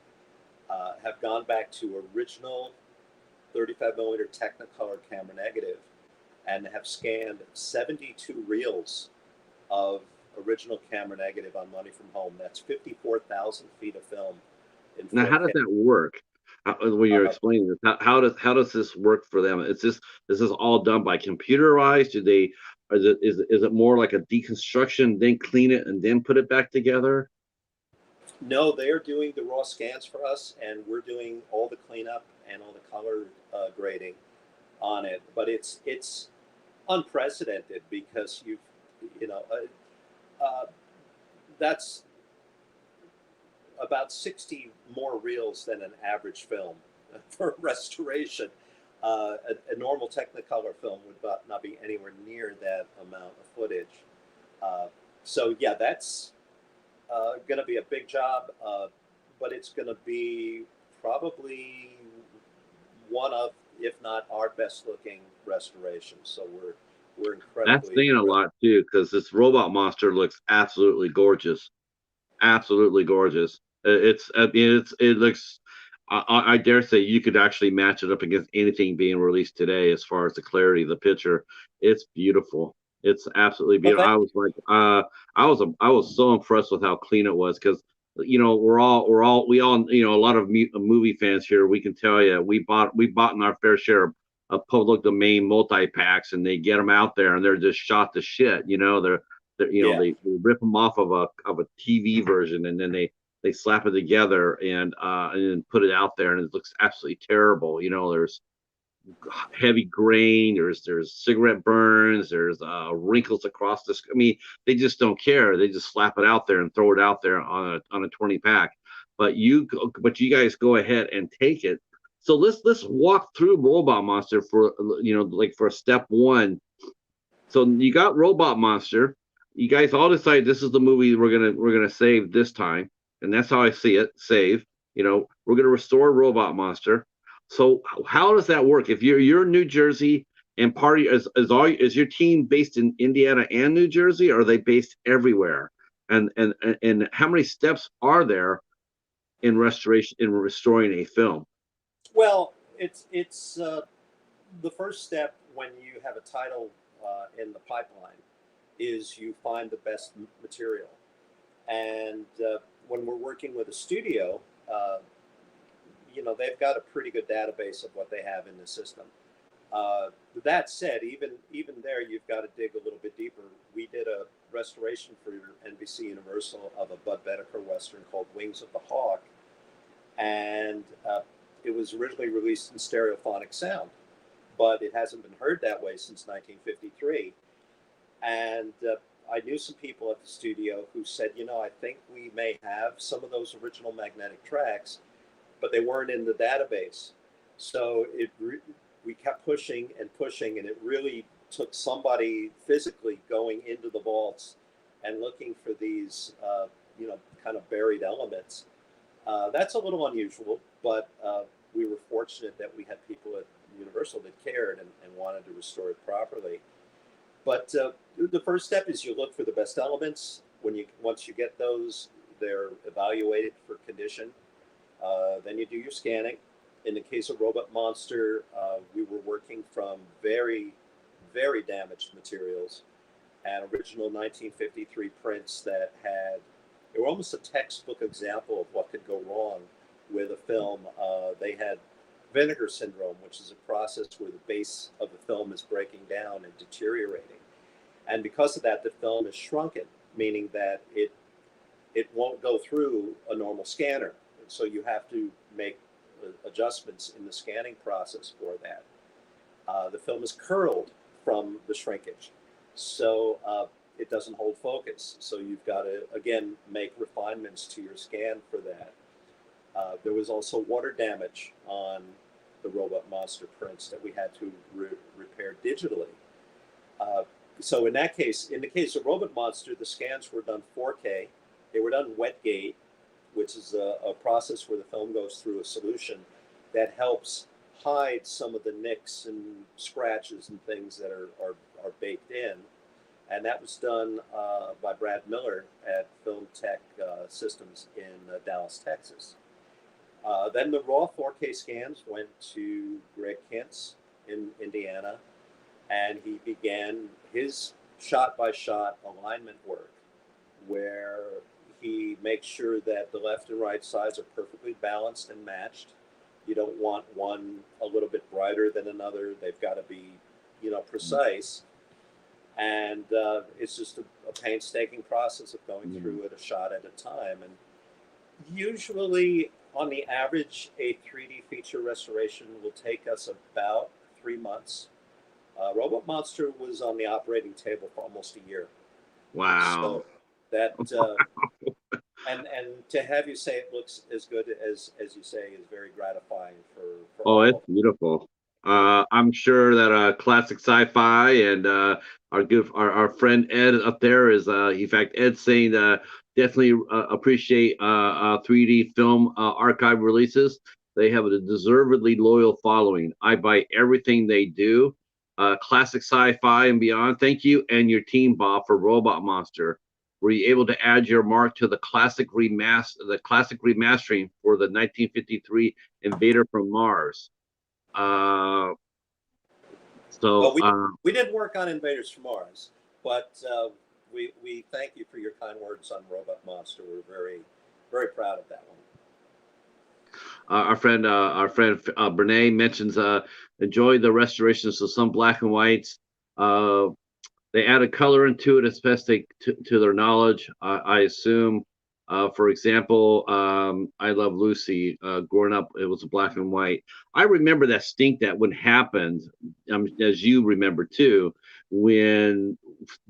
have gone back to original 35 millimeter Technicolor camera negative and have scanned 72 reels of original camera negative on Money from Home. That's 54,000 feet of film in Now, how does 4K. that work? When you're Uh, explaining this, how does this work for them? Is this all done by computerized? Do they is it more like a deconstruction, then clean it and then put it back together? no, they are doing the raw scans for us, and we're doing all the cleanup and all the color grading on it. But it's unprecedented because you know that's about 60 more reels than an average film for restoration. A normal Technicolor film would not be anywhere near that amount of footage. Uh, so yeah, that's going to be a big job, but it's going to be probably one of, if not our best looking restoration. So we're That's incredibly saying a lot too, because this robot monster looks absolutely gorgeous. Absolutely gorgeous. I mean, it looks. I dare say you could actually match it up against anything being released today as far as the clarity of the picture. It's beautiful. It's absolutely well. beautiful. I was like, I was so impressed with how clean it was because we all a lot of movie fans here. We can tell you we bought in our fair share of public domain multi packs, and they get them out there and they're just shot to shit. Yeah. They rip them off of a TV version and then they slap it together and then put it out there and it looks absolutely terrible. There's heavy grain, there's cigarette burns, there's wrinkles across the. I mean, they just don't care. They just slap it out there and throw it out there on a 20 pack. But you guys go ahead and take it. So let's walk through Robot Monster for like for step one. So you got Robot Monster. You guys all decide this is the movie we're gonna save this time, and that's how I see it. Save. We're gonna restore Robot Monster. So how does that work? If you're in New Jersey and party is your team based in Indiana and New Jersey, or are they based everywhere? And how many steps are there in restoring a film? Well, it's the first step when you have a title in the pipeline is you find the best material. And when we're working with a studio, uh, they've got a pretty good database of what they have in the system. Uh, that said, even there, you've got to dig a little bit deeper. We did a restoration for NBC Universal of a Bud Bedecker Western called Wings of the Hawk, and it was originally released in stereophonic sound, but it hasn't been heard that way since 1953. And I knew some people at the studio who said, I think we may have some of those original magnetic tracks, but they weren't in the database. So we kept pushing and pushing, and it really took somebody physically going into the vaults and looking for these, kind of buried elements. That's a little unusual, but we were fortunate that we had people at Universal that cared and wanted to restore it properly. But the first step is you look for the best elements. Once you get those, they're evaluated for condition. Then you do your scanning. In the case of Robot Monster, we were working from very, very damaged materials and original 1953 prints that they were almost a textbook example of what could go wrong with a film. They had vinegar syndrome, which is a process where the base of the film is breaking down and deteriorating. And because of that, the film is shrunken, meaning that it won't go through a normal scanner. And so you have to make adjustments in the scanning process for that. The film is curled from the shrinkage, so it doesn't hold focus. So you've got to, again, make refinements to your scan for that. There was also water damage on the Robot Monster prints that we had to repair digitally. Uh, so in that case, in the case of Robot Monster, the scans were done 4K. They were done wet gate, which is a process where the film goes through a solution that helps hide some of the nicks and scratches and things that are baked in. And that was done by Brad Miller at Film Tech Systems in Dallas, Texas. Then the raw 4K scans went to Greg Kintz in Indiana, and he began his shot-by-shot alignment work, where he makes sure that the left and right sides are perfectly balanced and matched. You don't want one a little bit brighter than another. They've got to be, precise. And it's just a painstaking process of going through it a shot at a time. And usually, on the average, a 3D feature restoration will take us about 3 months. Robot Monster was on the operating table for almost a year. Wow. So that and to have you say it looks as good as you say is very gratifying for Oh, all it's of us. beautiful. I'm sure that classic sci-fi and our friend Ed up there is in fact Ed saying definitely appreciate 3D film archive releases. They have a deservedly loyal following. I buy everything they do. Classic sci-fi and beyond. Thank you and your team, Bob, for Robot Monster. Were you able to add your mark to the classic remastering for the 1953 Invader from Mars? Uh, Well, so we didn't work on Invaders from Mars, but we thank you for your kind words on Robot Monster. We're very proud of that one. our friend Brene mentions enjoy the restorations of some black and whites. Uh, they added color into it as best to their knowledge. I assume. For example, I Love Lucy. Growing up, it was black and white. I remember that stink that would happen, as you remember too, when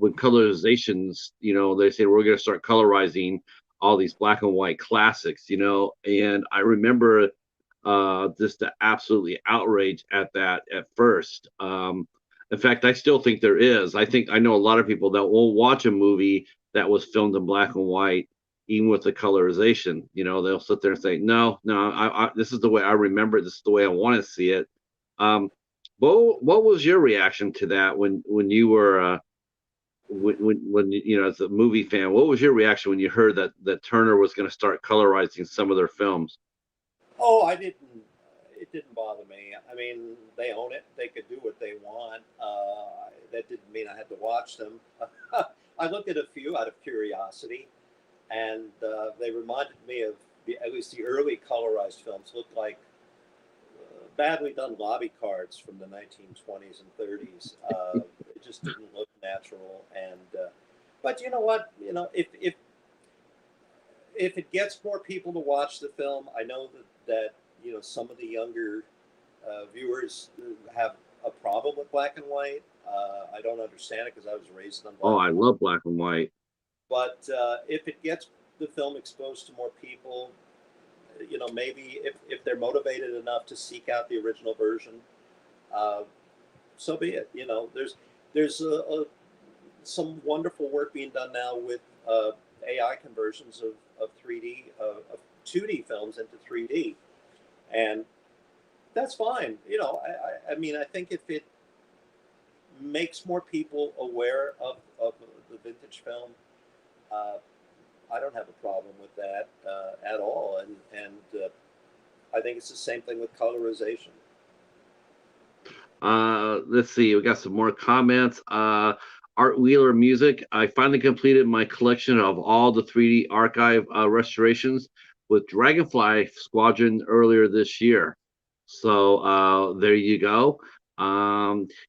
colorizations. They say we're going to start colorizing all these black and white classics. And I remember just the absolutely outrage at that at first. In fact, I still think there is. I know a lot of people that will watch a movie that was filmed in black and white, even with the colorization. They'll sit there and say, "No, no, this is the way I remember it. This is the way I want to see it." Um, what was your reaction to that when you were when as a movie fan? What was your reaction when you heard that Turner was going to start colorizing some of their films? Oh, I didn't. It didn't bother me. I mean, they own it. They could do what they want. That didn't mean I had to watch them. I looked at a few out of curiosity, and they reminded me of at least the early colorized films looked like badly done lobby cards from the 1920s and 30s. It just didn't look natural. And but you know what? If it gets more people to watch the film, I know that some of the younger viewers have a problem with black and white. I don't understand it because I was raised on Oh, black I and white. love black and white. But if it gets the film exposed to more people, maybe if they're motivated enough to seek out the original version, uh, so be it. There's some wonderful work being done now with AI conversions of 3D of 2D films into 3D, and that's fine. I mean, I think if it makes more people aware of the vintage film, uh, I don't have a problem with that at all. And I think it's the same thing with colorization. Let's see. We got some more comments. Art Wheeler Music. I finally completed my collection of all the 3D archive restorations with Dragonfly Squadron earlier this year. So there you go.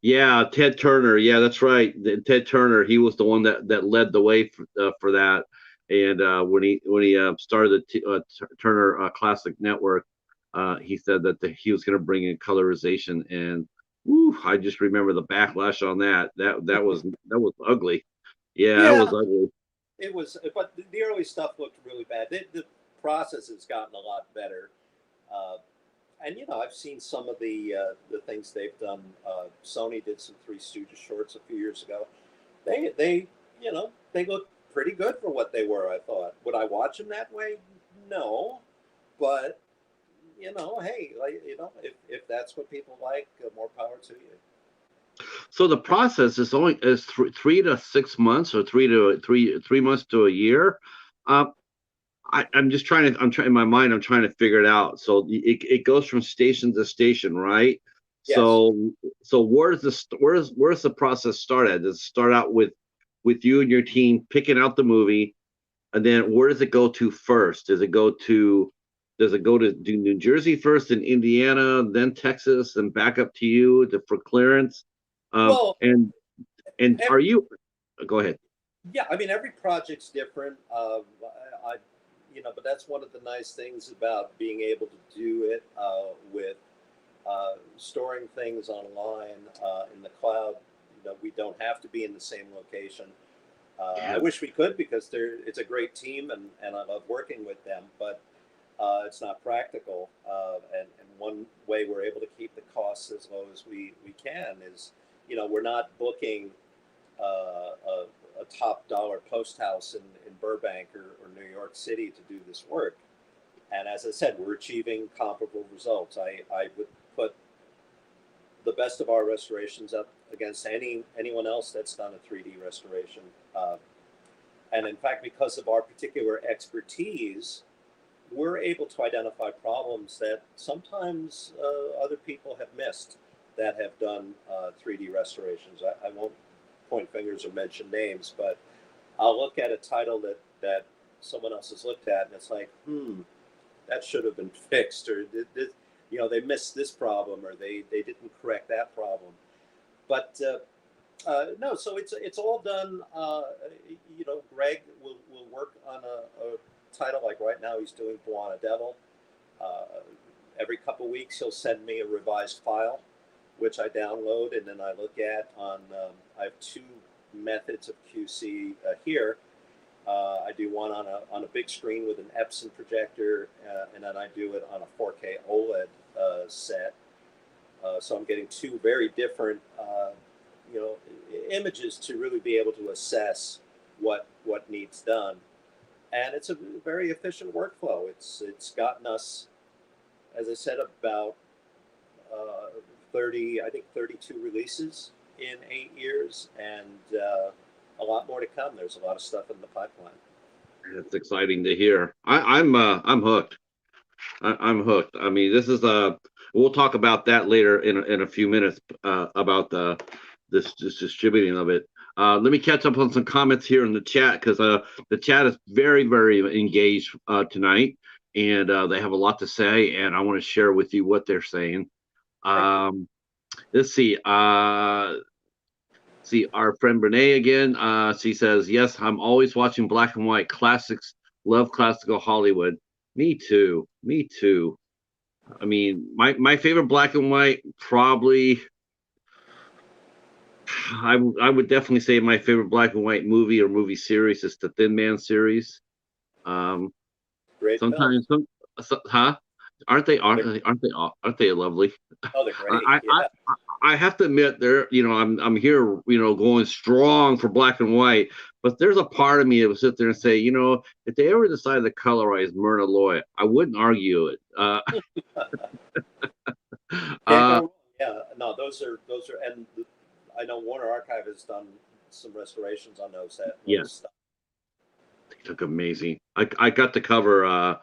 Yeah, Ted Turner. Yeah, that's right. Ted Turner. He was the one that led the way for that. And when he started the Turner Classic Network, he said that he was going to bring in colorization, and whew, I just remember the backlash on that. That was ugly. Yeah, that Yeah, was ugly. it was, but the early stuff looked really bad. The process has gotten a lot better. Uh, And I've seen some of the things they've done. Sony did some Three Stooges shorts a few years ago. They look pretty good for what they were. I thought, would I watch them that way? No, but hey, like if that's what people like, more power to you. So the process is 3 to 6 months, or 3 months to a year. Um, I'm trying in my mind. I'm trying to figure it out. So it goes from station to station, right? Yes. So where's the process start at? Does it start out with you and your team picking out the movie, and then where does it go to first? Does it go to New Jersey first, then Indiana, then Texas, and back up to you for clearance? Um, Well, and and are every, you? Go ahead. yeah, I mean every project's different. But that's one of the nice things about being able to do it with storing things online in the cloud. We don't have to be in the same location. I Yeah. wish we could because it's a great team and I love working with them, but it's not practical. And one way we're able to keep the costs as low as we can is, we're not booking a top dollar post house in Burbank or New York City to do this work. And as I said, we're achieving comparable results. I would put the best of our restorations up against anyone else that's done a 3D restoration. And in fact, because of our particular expertise, we're able to identify problems that sometimes other people have missed that have done 3D restorations. I won't point fingers or mention names, but I'll look at a title that someone else has looked at, and it's like, that should have been fixed, or they missed this problem, or they didn't correct that problem. But no, so it's all done. Greg will work on a title, like right now he's doing Buona Devil. Uh, every couple of weeks he'll send me a revised file, which I download and then I look at on. I have two methods of QC here. I do one on a big screen with an Epson projector, and then I do it on a 4K OLED set. So I'm getting two very different, you know, images to really be able to assess what needs done. And it's a very efficient workflow. It's gotten us, as I said, about 30, I think 32 releases in 8 years, and a lot more to come. There's a lot of stuff in the pipeline. It's exciting to hear. I'm hooked. I'm hooked. I mean, this is we'll talk about that later in a few minutes about this distributing of it. Let me catch up on some comments here in the chat, because the chat is very, very engaged tonight, and they have a lot to say, and I want to share with you what they're saying. Thank you. Let's see. See our friend Renee again. She says, "Yes, I'm always watching black and white classics. Love classical Hollywood. Me too. Me too. I mean, my favorite black and white, probably, I would definitely say my favorite black and white movie or movie series is the Thin Man series. Um, Great film. sometimes huh? Aren't they They're, aren't they lovely? oh, they're great. I, I Yeah. I have to admit, I'm here, going strong for black and white, but there's a part of me that will sit there and say, if they ever decide to colorize Myrna Loy, I wouldn't argue it. Can't go Uh, wrong. Yeah. No, those are, and I know Warner Archive has done some restorations on those yes, stuff. they look amazing. I got to cover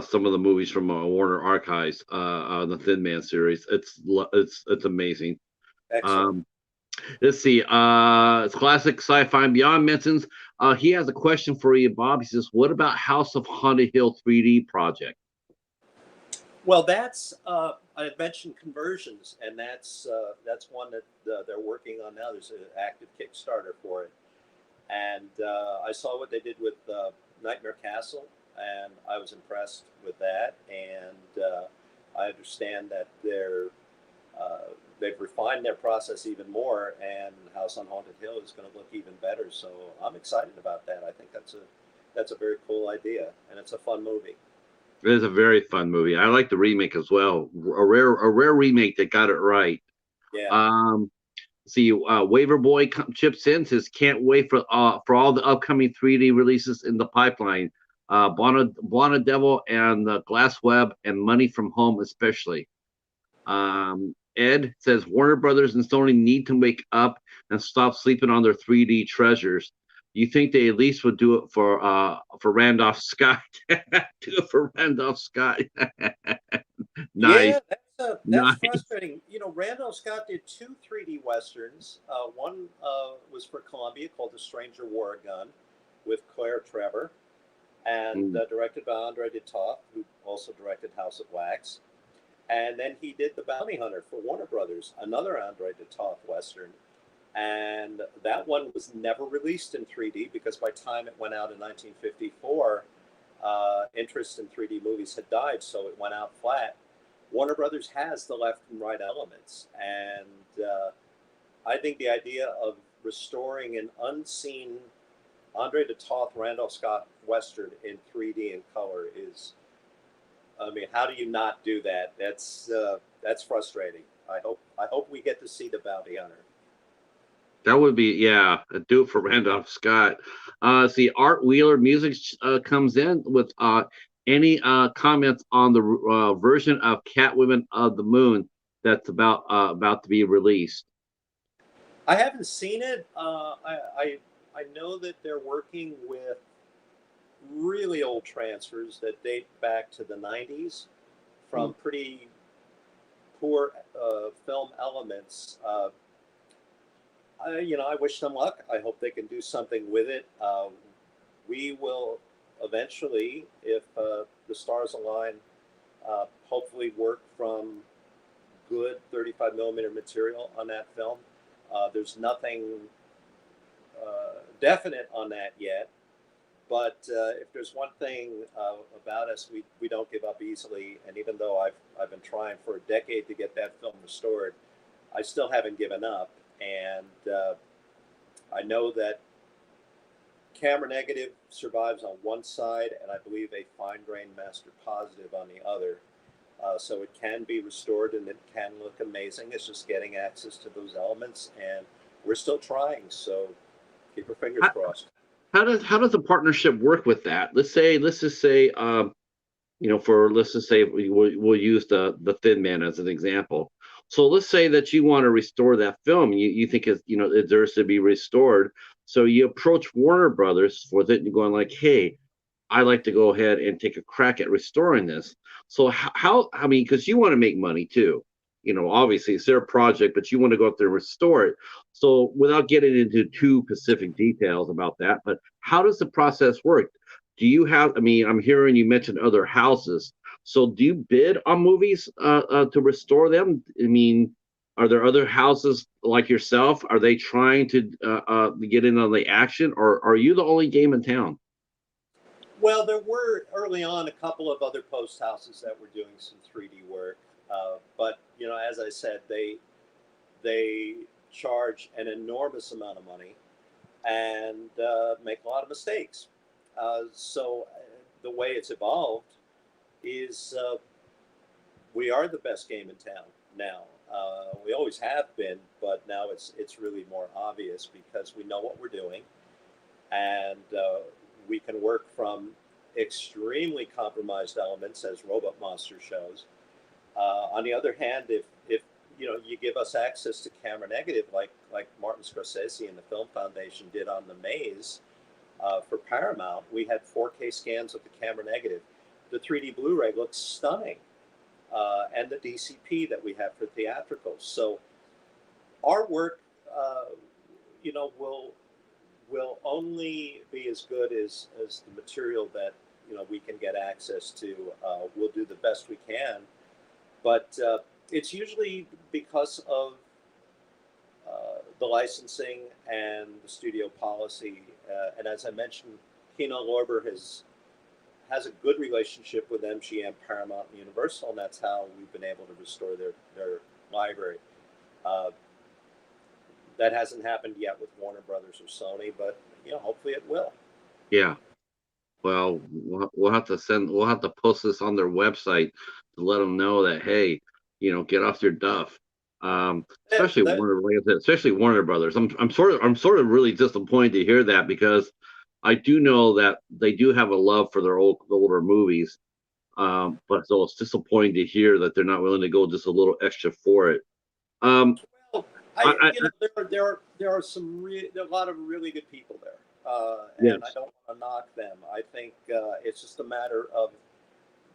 some of the movies from Warner Archives, the Thin Man series. It's amazing. Excellent. Um, Let's see. It's classic sci-fi and beyond mentions. He has a question for you, Bob. He says, "What about House of Haunted Hill 3D project?" Well, that's I had mentioned conversions, and that's one that they're working on now. There's an active Kickstarter for it, and I saw what they did with Nightmare Castle, and I was impressed with that. And I understand that they've refined their process even more, and House on Haunted Hill is going to look even better. So I'm excited about that. I think that's a very cool idea, and it's a fun movie. It is a very fun movie. I like the remake as well. A rare remake that got it right. Yeah. Um, see, Waiver Boy chips in, says can't wait for all the upcoming 3D releases in the pipeline. Buona Devil and the Glass Web and Money from Home especially. Ed says Warner Brothers and Sony need to wake up and stop sleeping on their 3D treasures. You think they at least would do it for Randolph Scott? Do it for Randolph Scott. Nice, Yeah, that's nice. frustrating. You know, Randall Scott did two 3D westerns. One was for Columbia called The Stranger Wore a Gun with Claire Trevor, and Mm. directed by Andre de Toth, who also directed House of Wax. And then he did The Bounty Hunter for Warner Brothers, another Andre de Toth western. And that one was never released in 3D because by the time it went out in 1954, interest in 3D movies had died, so it went out flat. Warner Brothers has the left and right elements, and I think the idea of restoring an unseen Andre de Toth Randolph Scott Western in 3D and color is, I mean, how do you not do that? That's frustrating. I hope we get to see the Bounty Hunter. That would be, yeah, a do it for Randolph Scott. See, Art Wheeler Music comes in with any comments on the version of Catwoman of the Moon that's about to be released. I haven't seen it. I know that they're working with really old transfers that date back to the 90s Hmm. from pretty poor film elements. I wish them luck. I hope they can do something with it. We will eventually, if the stars align, hopefully work from good 35 millimeter material on that film. There's nothing definite on that yet, but if there's one thing about us, we don't give up easily. And even though I've been trying for a decade to get that film restored, I still haven't given up. And I know that camera negative survives on one side, and I believe a fine grain master positive on the other. So it can be restored and it can look amazing. It's just getting access to those elements, and we're still trying. So keep our fingers How, crossed. how does the partnership work with that? Let's just say for let's just say we'll use the Thin Man as an example. So let's say that you want to restore that film. You think it deserves to be restored. So you approach Warner Brothers with it and going like, hey, I like to go ahead and take a crack at restoring this. So how I mean, because you want to make money too. Obviously it's their project, but you want to go out there and restore it. So without getting into too specific details about that, but how does the process work? Do you have? I mean, I'm hearing you mention other houses. So do you bid on movies to restore them? I mean, are there other houses like yourself? Are they trying to get in on the action, or are you the only game in town? Well, there were early on a couple of other post houses that were doing some 3D work, but as I said, they charge an enormous amount of money and make a lot of mistakes. So the way it's evolved is we are the best game in town now. We always have been, but now it's really more obvious because we know what we're doing, and we can work from extremely compromised elements as Robot Monster shows. On the other hand, if you give us access to camera negative like Martin Scorsese and the Film Foundation did on The Maze for Paramount, we had 4K scans of the camera negative. The 3D Blu-ray looks stunning, and the DCP that we have for theatricals. So our work, will only be as good as the material that we can get access to. We'll do the best we can, but it's usually because of the licensing and the studio policy. And as I mentioned, Kino Lorber has a good relationship with MGM, Paramount, and Universal, and that's how we've been able to restore their library. Uh, that hasn't happened yet with Warner Brothers or Sony, but hopefully it will. Yeah. Well, we'll have to we'll have to post this on their website to let them know that, hey, get off your duff. Especially That Warner, like I said, especially Warner Brothers. I'm sort of really disappointed to hear that, because I do know that they do have a love for their older movies. But so it's disappointing to hear that they're not willing to go just a little extra for it. Um, well, I there are a lot of really good people there, and I yes, don't want to knock them. I think it's just a matter of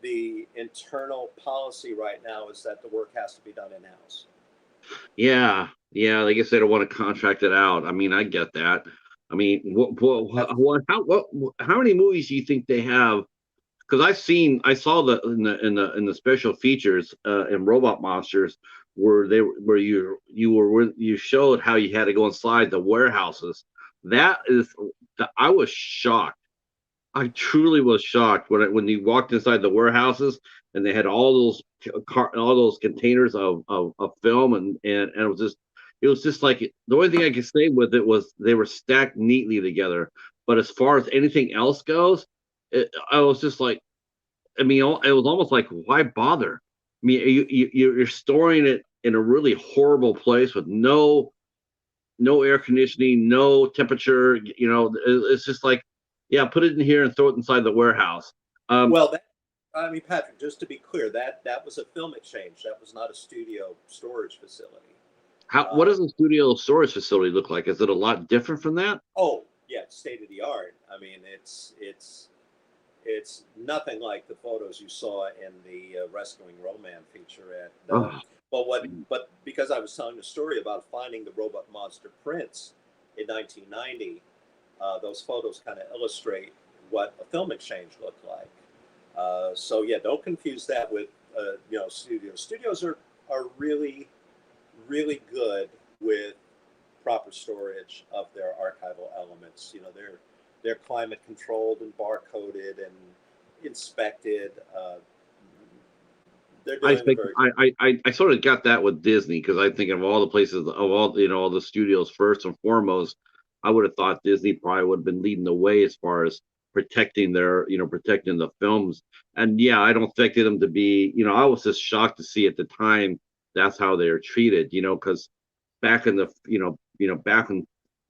the internal policy right now is that the work has to be done in house. yeah, yeah. I guess they don't want to contract it out. I mean, I get that. I mean, how many movies do you think they have? Because I saw the in the special features in Robot Monsters, where you showed how you had to go inside the warehouses. That is, I was shocked. I truly was shocked when you walked inside the warehouses and they had all those containers of film, and it was just like, the only thing I could say with it was they were stacked neatly together. But as far as anything else goes, I was just like, I mean, it was almost like, why bother? I mean, you're storing it in a really horrible place with no air conditioning, no temperature. It's just like, yeah, put it in here and throw it inside the warehouse. Um, Well, I mean, Patrick, just to be clear, that was a film exchange. That was not a studio storage facility. what Uh, does a studio storage facility look like? Is it a lot different from that? oh, yeah, state of the art. I mean, it's nothing like the photos you saw in the Rescuing Roman feature at. Oh, But because I was telling the story about finding the robot monster prints in 1990, those photos kind of illustrate what a film exchange looked like. So yeah, don't confuse that with studios. Studios are really good with proper storage of their archival elements. They're climate controlled and barcoded and inspected. They're I doing a think very I sort of got that with Disney, because I think of all the places, of all all the studios, first and foremost, I would have thought Disney probably would have been leading the way as far as protecting the films. And yeah, I don't expect them to be, I was just shocked to see at the time that's how they are treated, because back in the back in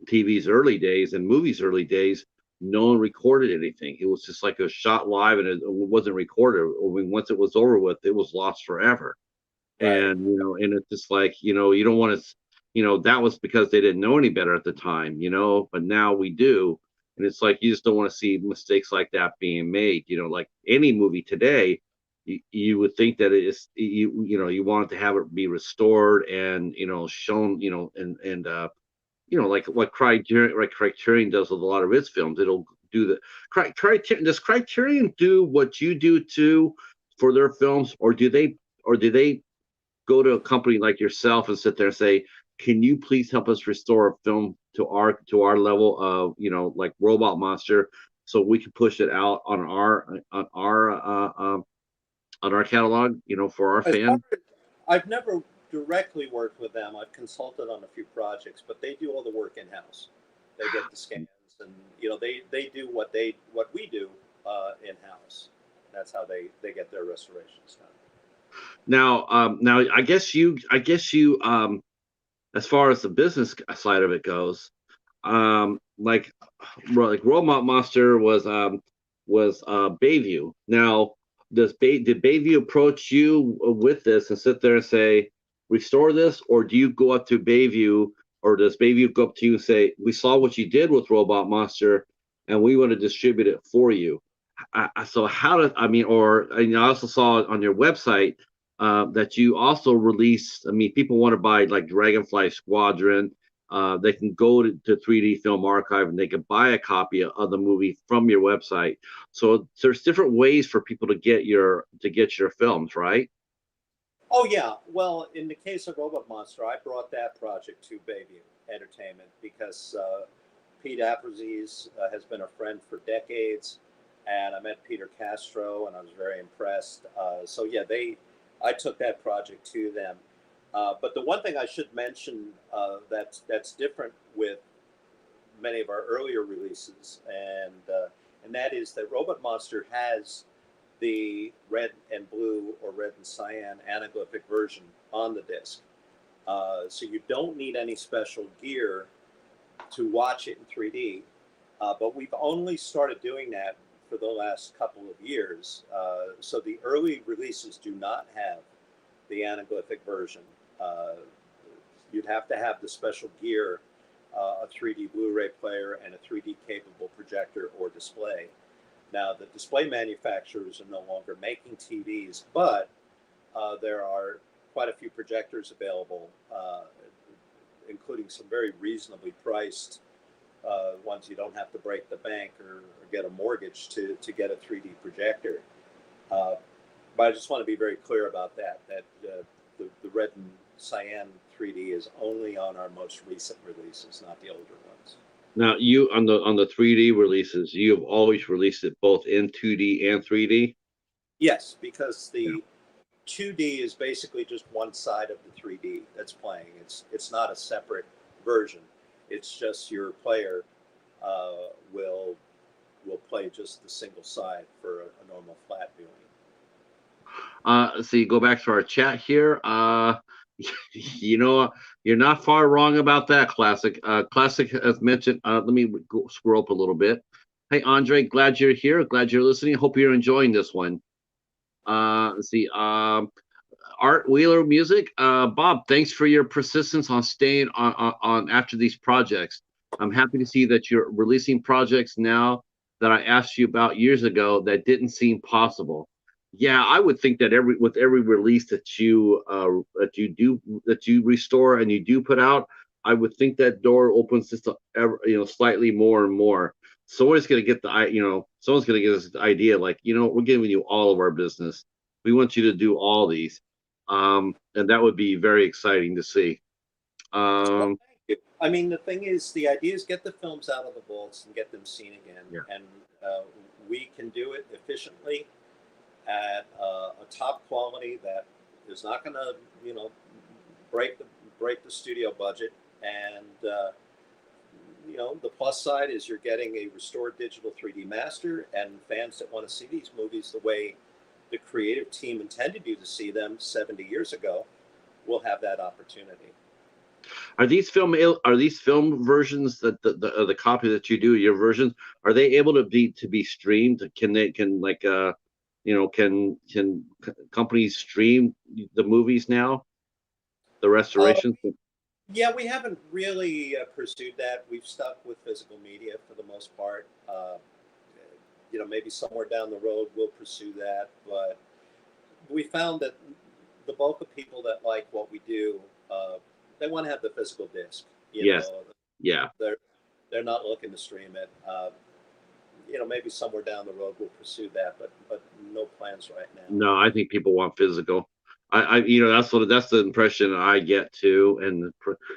TV's early days and movies early days, no one recorded anything. It was just like a shot live, and it wasn't recorded. I mean, once it was over with, it was lost forever. right. And and it's just like, you don't want to, that was because they didn't know any better at the time, but now we do. And it's like, you just don't want to see mistakes like that being made. Like any movie today, you would think that it is, you want to have it be restored and shown, like what Criterion does with a lot of its films. It'll do the Criterion. Does Criterion do what you do too for their films, or do they go to a company like yourself and sit there and say, "Can you please help us restore a film to our level of, like Robot Monster, so we can push it out on our catalog, for our As far fan?" as I've never directly worked with them, I've consulted on a few projects, but they do all the work in house. They get the scans, and they do what we do in house. That's how they get their restorations done. Now, as far as the business side of it goes, um, like like Robot Monster was Bayview. Now, did Bayview approach you with this and sit there and say, restore this, or do you go up to Bayview, or does Bayview go up to you and say, we saw what you did with Robot Monster, and we want to distribute it for you? So how did I mean? Or, and I also saw on your website that you also release. I mean, people want to buy like Dragonfly Squadron. They can go to 3D Film Archive and they can buy a copy of the movie from your website. So there's different ways for people to get your films, right? Oh yeah. Well, in the case of Robot Monster, I brought that project to Bayview Entertainment because Pete Apraziz has been a friend for decades, and I met Peter Castro, and I was very impressed. So yeah, I took that project to them. But the one thing I should mention that's different with many of our earlier releases, and that is that Robot Monster has the red and blue or red and cyan anaglyphic version on the disc. So you don't need any special gear to watch it in 3D. But we've only started doing that for the last couple of years. So the early releases do not have the anaglyphic version. You'd have to have the special gear, a 3D Blu-ray player and a 3D capable projector or display. Now, the display manufacturers are no longer making TVs, but there are quite a few projectors available, including some very reasonably priced ones you don't have to break the bank or get a mortgage to get a 3D projector. But I just want to be very clear about that the red and cyan 3D is only on our most recent releases, not the older ones. Now, you on the 3D releases, you have always released it both in 2D and 3D? Yes, because the 2D is basically just one side of the 3D that's playing. It's not a separate version. It's just your player will play just the single side for a normal flat viewing. So you go back to our chat here. You know, you're not far wrong about that, Classic. Classic has mentioned, let me scroll up a little bit. Hey, Andre, glad you're here. Glad you're listening. Hope you're enjoying this one. Let's see. Art Wheeler Music. Bob, thanks for your persistence on staying on after these projects. I'm happy to see that you're releasing projects now that I asked you about years ago that didn't seem possible. Yeah, I would think that with every release that you restore and you do put out, I would think that door opens just slightly more and more. Someone's gonna get someone's gonna get this idea like, we're giving you all of our business. We want you to do all these, and that would be very exciting to see. Well, thank you. I mean, the thing is, the idea is get the films out of the vaults and get them seen again, and we can do it efficiently at a top quality that is not going to, break the studio budget. And the plus side is you're getting a restored digital 3D master, and fans that want to see these movies the way the creative team intended you to see them 70 years ago will have that opportunity. Are these film versions that the copy that you do, your versions, are they able to be streamed? Can companies stream the movies now? The restorations? Yeah, we haven't really pursued that. We've stuck with physical media for the most part. Maybe somewhere down the road we'll pursue that, but we found that the bulk of people that like what we do, they want to have the physical disc. Yes. Yeah. They're not looking to stream it. Maybe somewhere down the road we'll pursue that, but no plans right now. No, I think people want physical. That's the impression I get too, and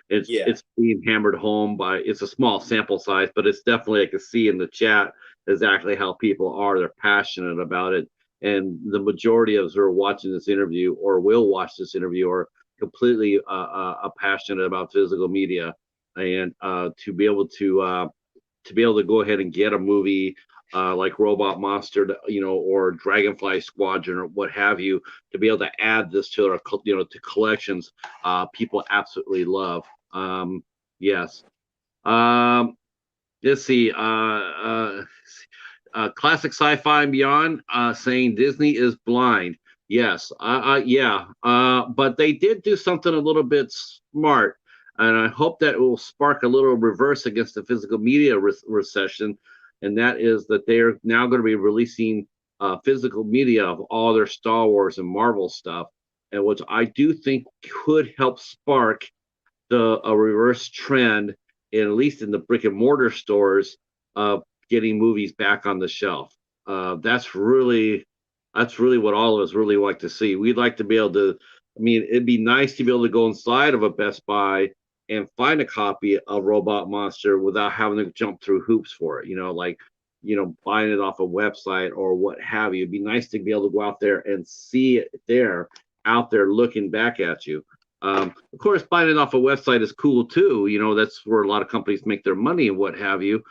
it's being hammered home by. It's a small sample size, but it's definitely, I can see in the chat exactly how people are. They're passionate about it, and the majority of us who are watching this interview or will watch this interview are completely passionate about physical media, and to be able to go ahead and get a movie like Robot Monster, or Dragonfly Squadron or what have you, to be able to add this to our, to collections, people absolutely love. Yes. Let's see. Classic Sci-Fi and Beyond saying Disney is blind. Yes. Yeah. But they did do something a little bit smart. And I hope that it will spark a little reverse against the physical media recession. And that is that they are now going to be releasing physical media of all their Star Wars and Marvel stuff, and which I do think could help spark a reverse trend, at least in the brick and mortar stores, of getting movies back on the shelf. That's really what all of us really like to see. We'd like to be able to. I mean, it'd be nice to be able to go inside of a Best Buy and find a copy of Robot Monster without having to jump through hoops for it, buying it off a website or what have you. It'd be nice to be able to go out there and see it out there looking back at you. Of course, buying it off a website is cool too. That's where a lot of companies make their money and what have you.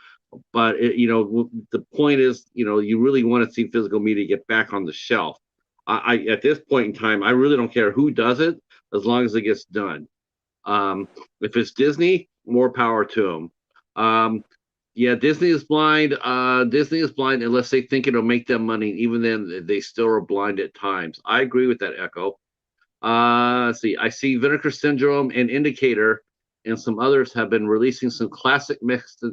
but the point is, you really want to see physical media get back on the shelf. I at this point in time, I really don't care who does it as long as it gets done. If it's Disney, more power to them. Yeah, Disney is blind. Disney is blind unless they think it'll make them money. Even then, they still are blind at times. I agree with that, Echo. Let's see. I see Vinegar Syndrome and Indicator and some others have been releasing some classic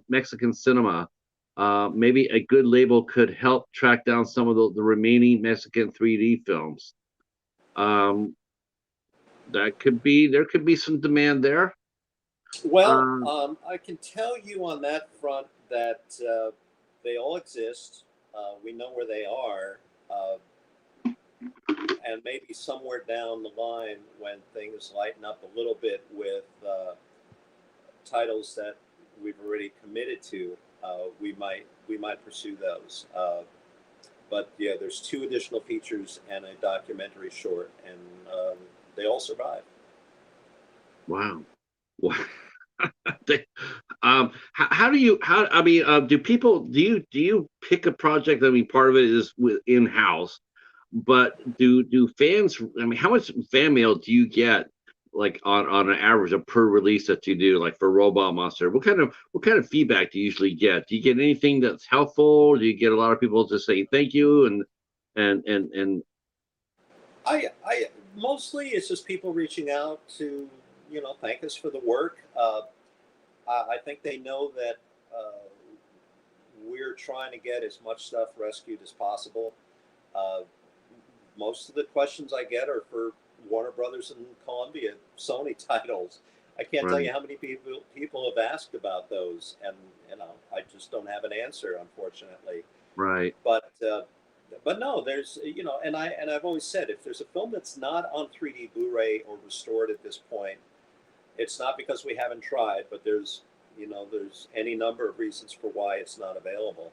Mexican cinema. Maybe a good label could help track down some of the remaining Mexican 3D films. Um, that could be, there could be some demand there. Well, Um, I can tell you on that front that they all exist. We know where they are. And maybe somewhere down the line, when things lighten up a little bit with titles that we've already committed to, we might pursue those. But yeah, there's two additional features and a documentary short, and they all survive. wow. Wow. How do you how I mean do people do you pick a project? I mean, part of it is with in house, but do fans? I mean, how much fan mail do you get like on an average of per release that you do, like for Robot Monster? What kind of feedback do you usually get? Do you get anything that's helpful? Do you get a lot of people just saying thank you and I mostly it's just people reaching out to thank us for the work. I think they know that we're trying to get as much stuff rescued as possible. Uh, Most of the questions I get are for Warner Brothers and Columbia Sony titles. I can't tell right, you how many people have asked about those, and I just don't have an answer, unfortunately. right, But but no, there's and I've always said if there's a film that's not on 3D Blu-ray or restored at this point, it's not because we haven't tried, but there's any number of reasons for why it's not available.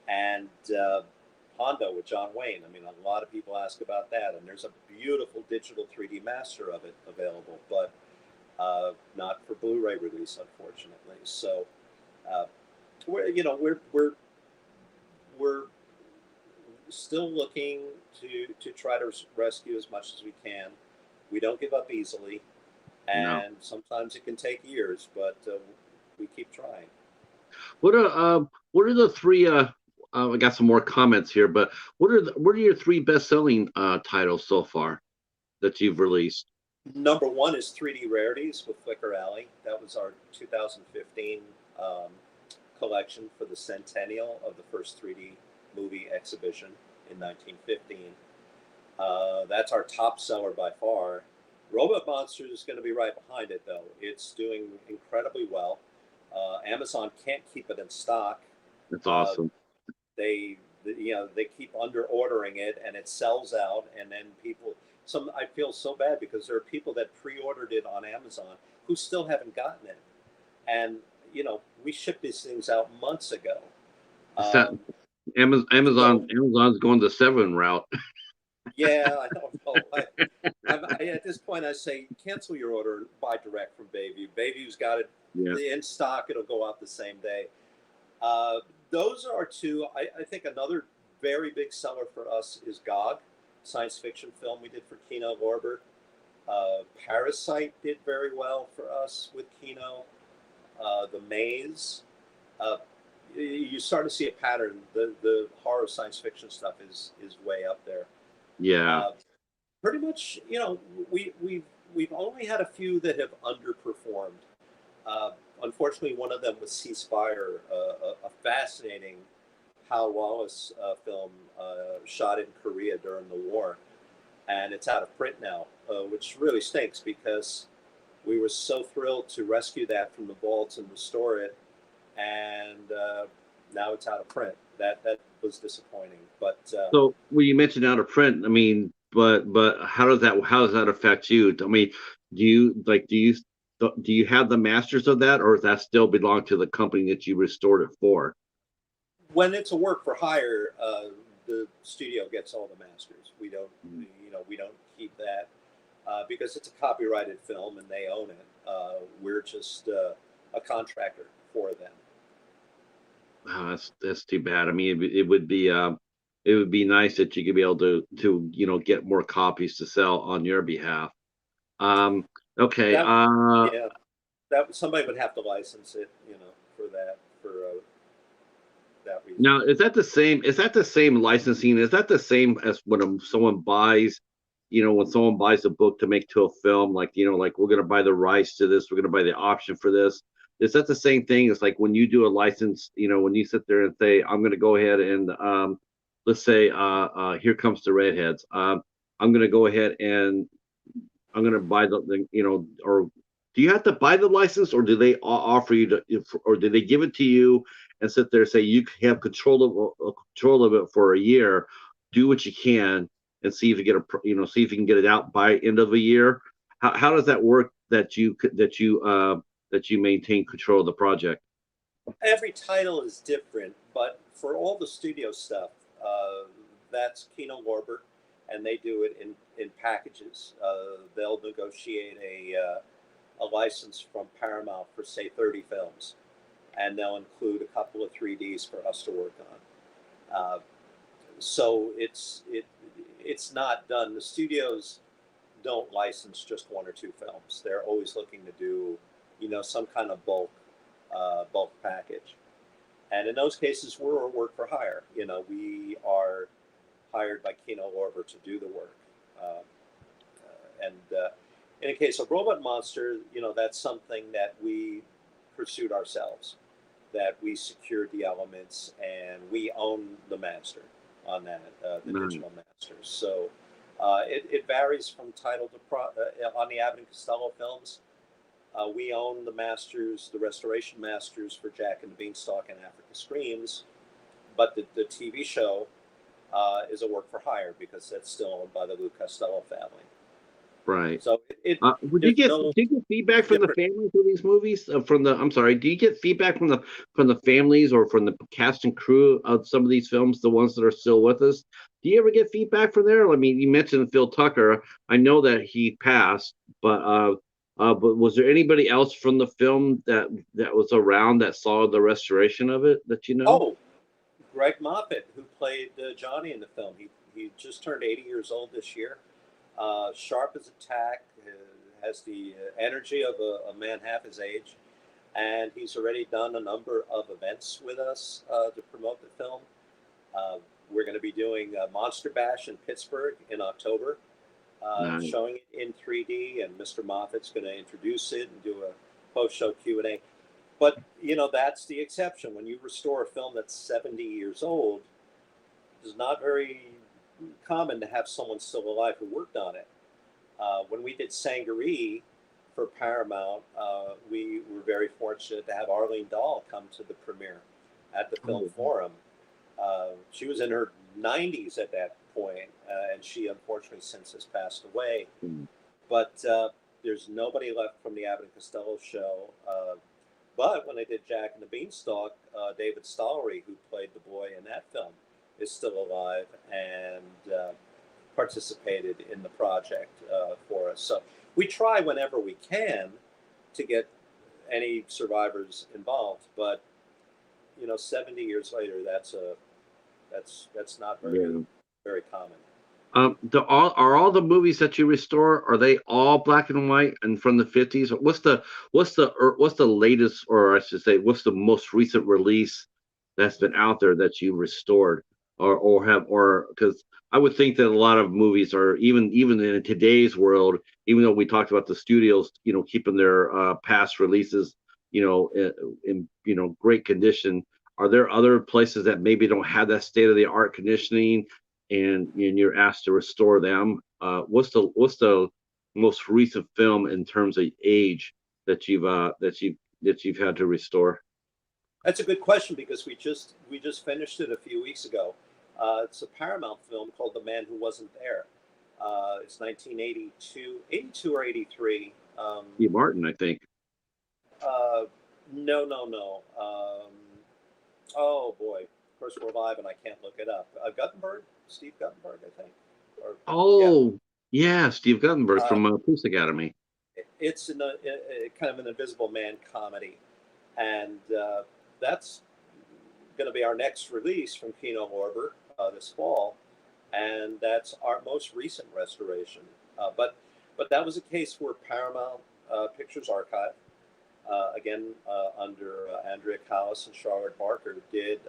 And Hondo with John Wayne. I mean, a lot of people ask about that, and there's a beautiful digital 3D master of it available, but not for Blu-ray release, unfortunately. So uh, we're still looking to try to rescue as much as we can. We don't give up easily, no. and sometimes it can take years, but we keep trying. What are the three? I got some more comments here, but what are your three best-selling titles so far that you've released? Number one is 3D Rarities with Flicker Alley. That was our 2015 um, collection for the centennial of the first 3D movie exhibition in 1915. That's our top seller by far. Robot Monsters is going to be right behind it, though. It's doing incredibly well. Amazon can't keep it in stock. That's Uh, awesome. they keep under ordering it, and it sells out. And then I feel so bad because there are people that pre-ordered it on Amazon who still haven't gotten it. And we shipped these things out months ago. Is that Um, so Amazon's going the seven route. yeah, I don't know. At this point, I say cancel your order and buy direct from Bayview. Bayview's got it Yeah, in stock. It'll go out the same day. Uh, those are two. I think another very big seller for us is GOG, science fiction film we did for Kino Lorber. Parasite did very well for us with Kino. The Maze. Uh, you start to see a pattern. The horror science fiction stuff is way up there. yeah. Uh, Pretty much, we've only had a few that have underperformed. Uh, Unfortunately, one of them was Ceasefire, a fascinating Hal Wallace film shot in Korea during the war, and it's out of print now, which really stinks because we were so thrilled to rescue that from the vaults and restore it, and now it's out of print. That was disappointing, but So, well, you mentioned out of print. I mean, but how does that affect you? I mean, do you have the masters of that, or does that still belong to the company that you restored it for? when it's a work for hire, the studio gets all the masters. We don't keep that because it's a copyrighted film and they own it. We're just a contractor for them. Oh, that's too bad. I mean, it would be nice that you could be able to get more copies to sell on your behalf. Um, okay. That yeah, that somebody would have to license it, for that for that reason. Now, is that the same? Is that the same licensing? Is that the same as when someone buys, when someone buys a book to make to a film? Like, like we're going to buy the rights to this, we're going to buy the option for this. Is that the same thing? It's like when you do a license, when you sit there and say, I'm going to go ahead and let's say, here comes the redheads. I'm going to go ahead and I'm going to buy or do you have to buy the license, or do they offer you to, or do they give it to you and sit there and say you have control of it for a year, do what you can, and see if you get see if you can get it out by end of a year. How does that work? That you maintain control of the project. Every title is different, but for all the studio stuff, that's Kino Lorber, and they do it in packages. They'll negotiate a license from Paramount for say 30 films, and they'll include a couple of 3Ds for us to work on. So it's not done. The studios don't license just one or two films. They're always looking to do, some kind of bulk package. And in those cases, we're a work for hire. We are hired by Kino Lorber to do the work. And in the case of Robot Monster, that's something that we pursued ourselves, that we secured the elements and we own the master on that, the digital master. So it varies from title to on the Abbott and Costello films. We own the masters, the restoration masters for Jack and the Beanstalk and Africa Screams, but the TV show is a work for hire because that's still owned by the Lou Costello family. Right. So Would you did you get feedback from the families of these movies? I'm sorry. Do you get feedback from the families or from the cast and crew of some of these films, the ones that are still with us? Do you ever get feedback from there? I mean, you mentioned Phil Tucker. I know that he passed, but was there anybody else from the film that was around that saw the restoration of it that you know? Oh, Greg Moffat, who played Johnny in the film, he just turned 80 years old this year. Sharp as a tack, has the energy of a man half his age, and he's already done a number of events with us to promote the film. We're going to be doing Monster Bash in Pittsburgh in October, Nice. showing it in 3D, and Mr. Moffat's going to introduce it and do a post-show Q&A. But, that's the exception. When you restore a film that's 70 years old, it's not very common to have someone still alive who worked on it. When we did Sangaree for Paramount, we were very fortunate to have Arlene Dahl come to the premiere at the Film Forum. She was in her 90s at that point, and she unfortunately since has passed away. But there's nobody left from the Abbott and Costello show. But when I did Jack and the Beanstalk, David Stollery, who played the boy in that film, is still alive and participated in the project for us. So we try whenever we can to get any survivors involved, but 70 years later, that's not very common. Are all the movies that you restore, are they all black and white and from the 50s? What's the latest, or I should say, what's the most recent release that's been out there that you restored, or because I would think that a lot of movies are even in today's world, even though we talked about the studios, keeping their past releases, in great condition. Are there other places that maybe don't have that state of the art conditioning, and you're asked to restore them? What's the most recent film in terms of age that you've had to restore? That's a good question because we just finished it a few weeks ago. It's a Paramount film called The Man Who Wasn't There. It's 82 or 83. Steve Martin, I think. No. Oh boy, of course we're live and I can't look it up. Guttenberg, Steve Guttenberg, I think. Yeah, Steve Guttenberg from Police Academy. It's kind of an Invisible Man comedy, and that's going to be our next release from Kino Lorber this fall, and that's our most recent restoration. But that was a case where Paramount Pictures Archive, again under Andrea Callis and Charlotte Barker, did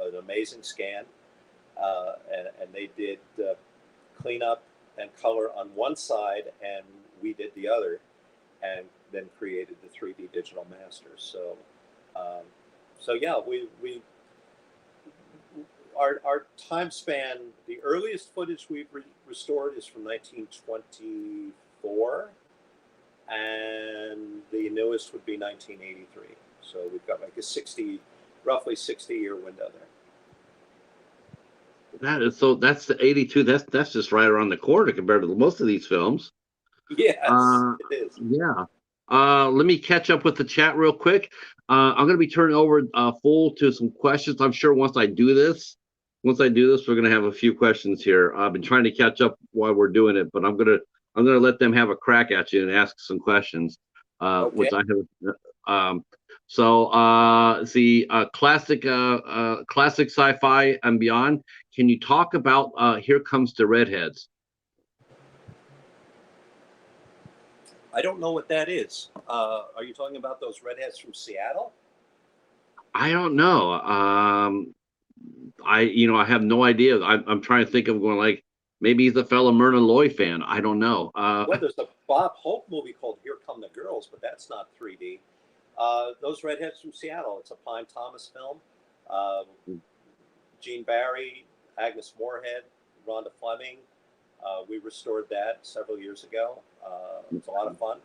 an amazing scan, and they did cleanup and color on one side, and we did the other, and then created the 3D digital master. So yeah, we our time span. The earliest footage we've restored is from 1924, and the newest would be 1983. So we've got like a roughly 60-year window there. That is so. That's the 82. That's just right around the corner compared to most of these films. Yes, it is. Yeah. Let me catch up with the chat real quick. I'm going to be turning over full to some questions. I'm sure once I do this, we're going to have a few questions here. I've been trying to catch up while we're doing it, but I'm going to let them have a crack at you and ask some questions. Okay. Which I have. Classic sci-fi and beyond. Can you talk about Here Comes the Redheads? I don't know what that is. Are you talking about those redheads from Seattle? I don't know. I have no idea. I'm trying to think of going like maybe he's a fellow Myrna Loy fan. I don't know. Well, there's a Bob Hope movie called Here Come the Girls, but that's not 3D. Those redheads from Seattle. It's a Pine Thomas film. Gene Barry, Agnes Moorehead, Rhonda Fleming. We restored that several years ago. It's a lot of fun.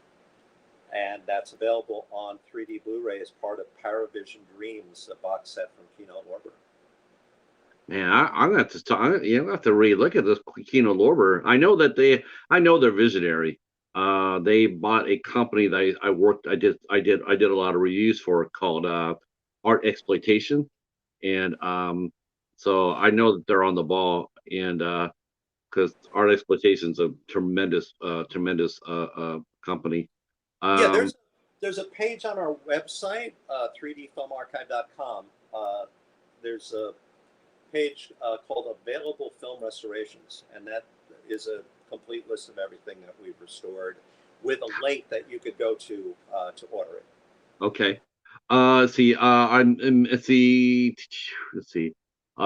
And that's available on 3D Blu-ray as part of Paravision Dreams, a box set from Kino Lorber. Man, I'm gonna have to talk. You have to relook at this Kino Lorber. I know they're visionary. They bought a company that I did a lot of reviews for called Art Exploitation, and so I know that they're on the ball, and because Art Exploitation is a tremendous company. Yeah, there's a page on our website, 3dfilmarchive.com. There's a page called Available Film Restorations, and that is a complete list of everything that we've restored with a link that you could go to order it. Okay. Let's see. Let's see.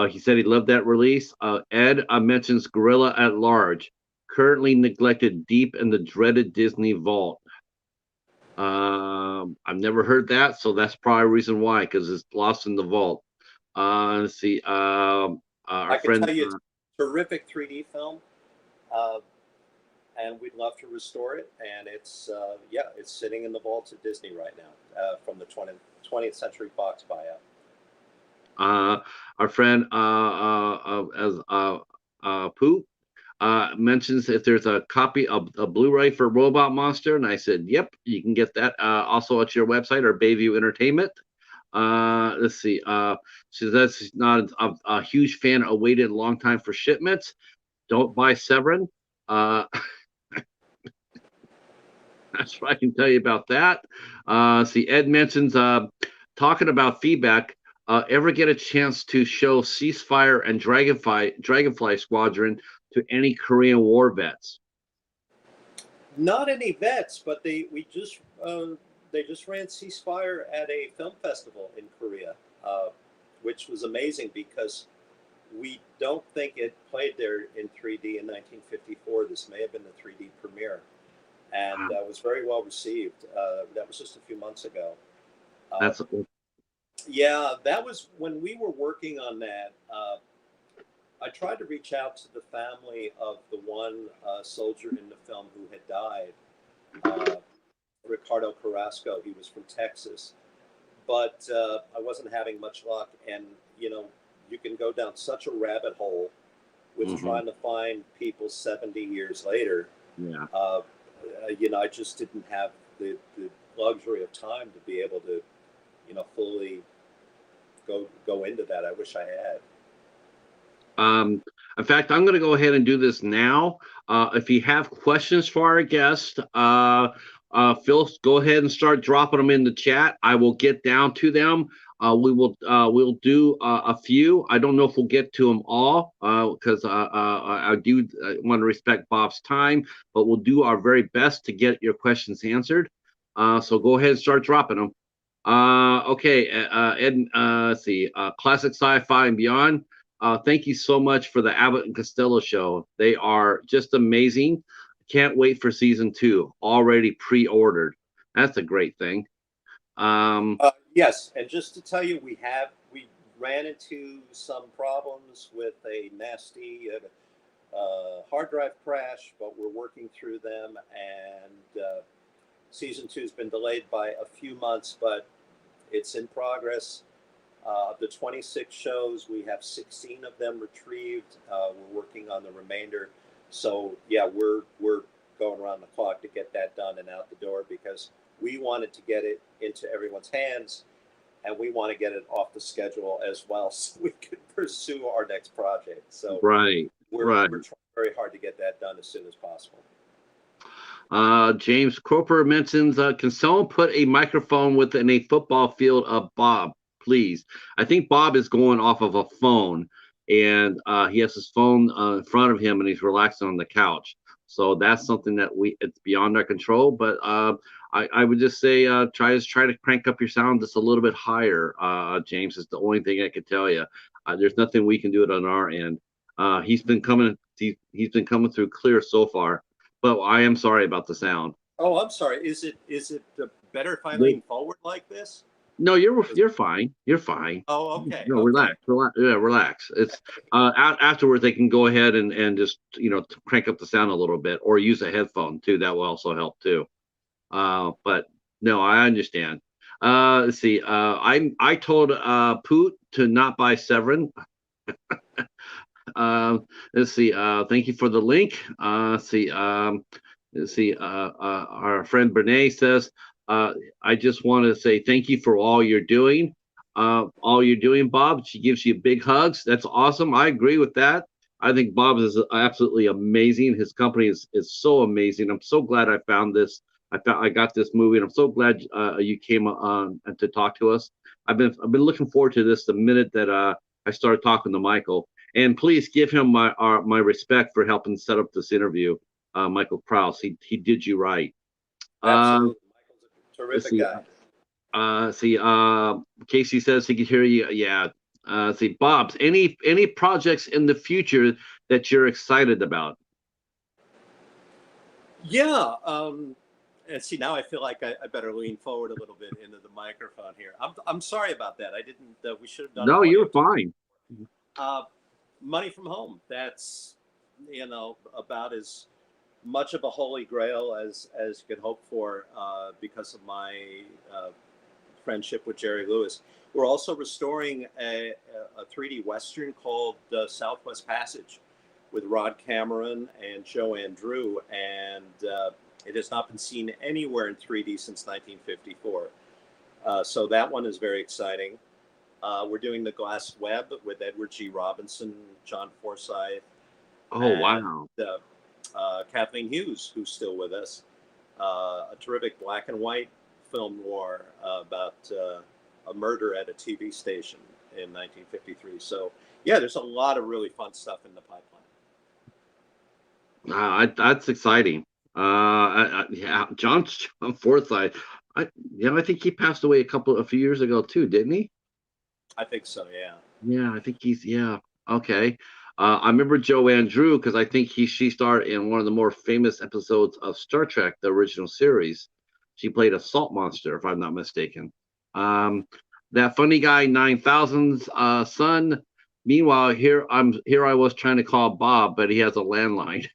He said he loved that release. Ed mentions Gorilla at Large, currently neglected deep in the dreaded Disney vault. I've never heard that, so that's probably a reason why, because it's lost in the vault. Let's see. Our I can friend. tell you, it's a terrific 3D film, and we'd love to restore it. And it's sitting in the vaults at Disney right now from the 20th Century Fox buyout. Our friend Pooh mentions if there's a copy of a Blu-ray for Robot Monster, and I said, "Yep, you can get that also at your website or Bayview Entertainment." Let's see. So that's not a huge fan. Awaited a long time for shipments. Don't buy Severin. That's what I can tell you about that. See, Ed mentions talking about feedback. Ever get a chance to show Ceasefire and Dragonfly Squadron to any Korean War vets? Not any vets, but they just ran Ceasefire at a film festival in Korea, which was amazing because we don't think it played there in 3D in 1954. This may have been the 3D premiere, and was very well received. That was just a few months ago. Yeah, that was when we were working on that. I tried to reach out to the family of the one soldier in the film who had died, Ricardo Carrasco. He was from Texas, but I wasn't having much luck. And you can go down such a rabbit hole with trying to find people 70 years later. Yeah. I just didn't have the luxury of time to be able to, fully go into that. I wish I had. In fact, I'm going to go ahead and do this now. If you have questions for our guest, Phil, go ahead and start dropping them in the chat. I will get down to them. We'll do a few. I don't know if we'll get to them all because I do want to respect Bob's time, but we'll do our very best to get your questions answered. So go ahead and start dropping them. Okay, Ed, let's see, Classic Sci-Fi and Beyond. Thank you so much for the Abbott and Costello show. They are just amazing. Can't wait for season 2. Already pre-ordered. That's a great thing. Yes, and just to tell you, we ran into some problems with a nasty hard drive crash, but we're working through them, and season 2 has been delayed by a few months, but it's in progress. Of the 26 shows, we have 16 of them retrieved. We're working on the remainder. So yeah, we're going around the clock to get that done and out the door, because we wanted to get it into everyone's hands, and we want to get it off the schedule as well, so we can pursue our next project. So we're trying very hard to get that done as soon as possible. James Cropper mentions, can someone put a microphone within a football field of Bob, please? I think Bob is going off of a phone, and he has his phone in front of him, and he's relaxing on the couch. So that's something that it's beyond our control. But I would just say try to crank up your sound just a little bit higher. James is the only thing I could tell you. There's nothing we can do it on our end. He's been coming through clear so far. But I am sorry about the sound. Oh, I'm sorry. Is it better if I lean forward like this? No, you're fine. You're fine. Oh, okay. No, okay. relax. Yeah, relax. It's afterwards they can go ahead and just crank up the sound a little bit, or use a headphone too. That will also help too. But no, I understand. Let's see. I told Poot to not buy Severin. Let's see. Thank you for the link. Let's see. Our friend Brene says, I just want to say thank you for all you're doing. Bob. She gives you big hugs. That's awesome. I agree with that. I think Bob is absolutely amazing. His company is so amazing. I'm so glad I found this. I got this movie, and I'm so glad you came on to talk to us. I've been looking forward to this the minute that I started talking to Michael. And please give him my respect for helping set up this interview, Michael Krause. He did you right. Absolutely, Michael's a terrific guy. Casey says he can hear you. Yeah. See, Bob's any projects in the future that you're excited about? Yeah. And see, now I feel like I better lean forward a little bit into the microphone here. I'm sorry about that. I didn't. We should have done. No, you're fine. Money from Home. That's about as much of a holy grail as you could hope for, because of my friendship with Jerry Lewis. We're also restoring a 3D Western called Southwest Passage with Rod Cameron and Joanne Drew, and it has not been seen anywhere in 3D since 1954. So that one is very exciting. We're doing The Glass Web with Edward G. Robinson, John Forsythe. Oh, wow. Kathleen Hughes, who's still with us. A terrific black and white film noir about a murder at a TV station in 1953. So, yeah, there's a lot of really fun stuff in the pipeline. That's exciting. Yeah, John Forsythe. I think he passed away a few years ago too, didn't he? I think so, yeah. Yeah, I think okay. I remember Joanne Drew because I think she starred in one of the more famous episodes of Star Trek, the original series. She played a salt monster, if I'm not mistaken. That funny guy 9000's son. Meanwhile, here I was trying to call Bob, but he has a landline.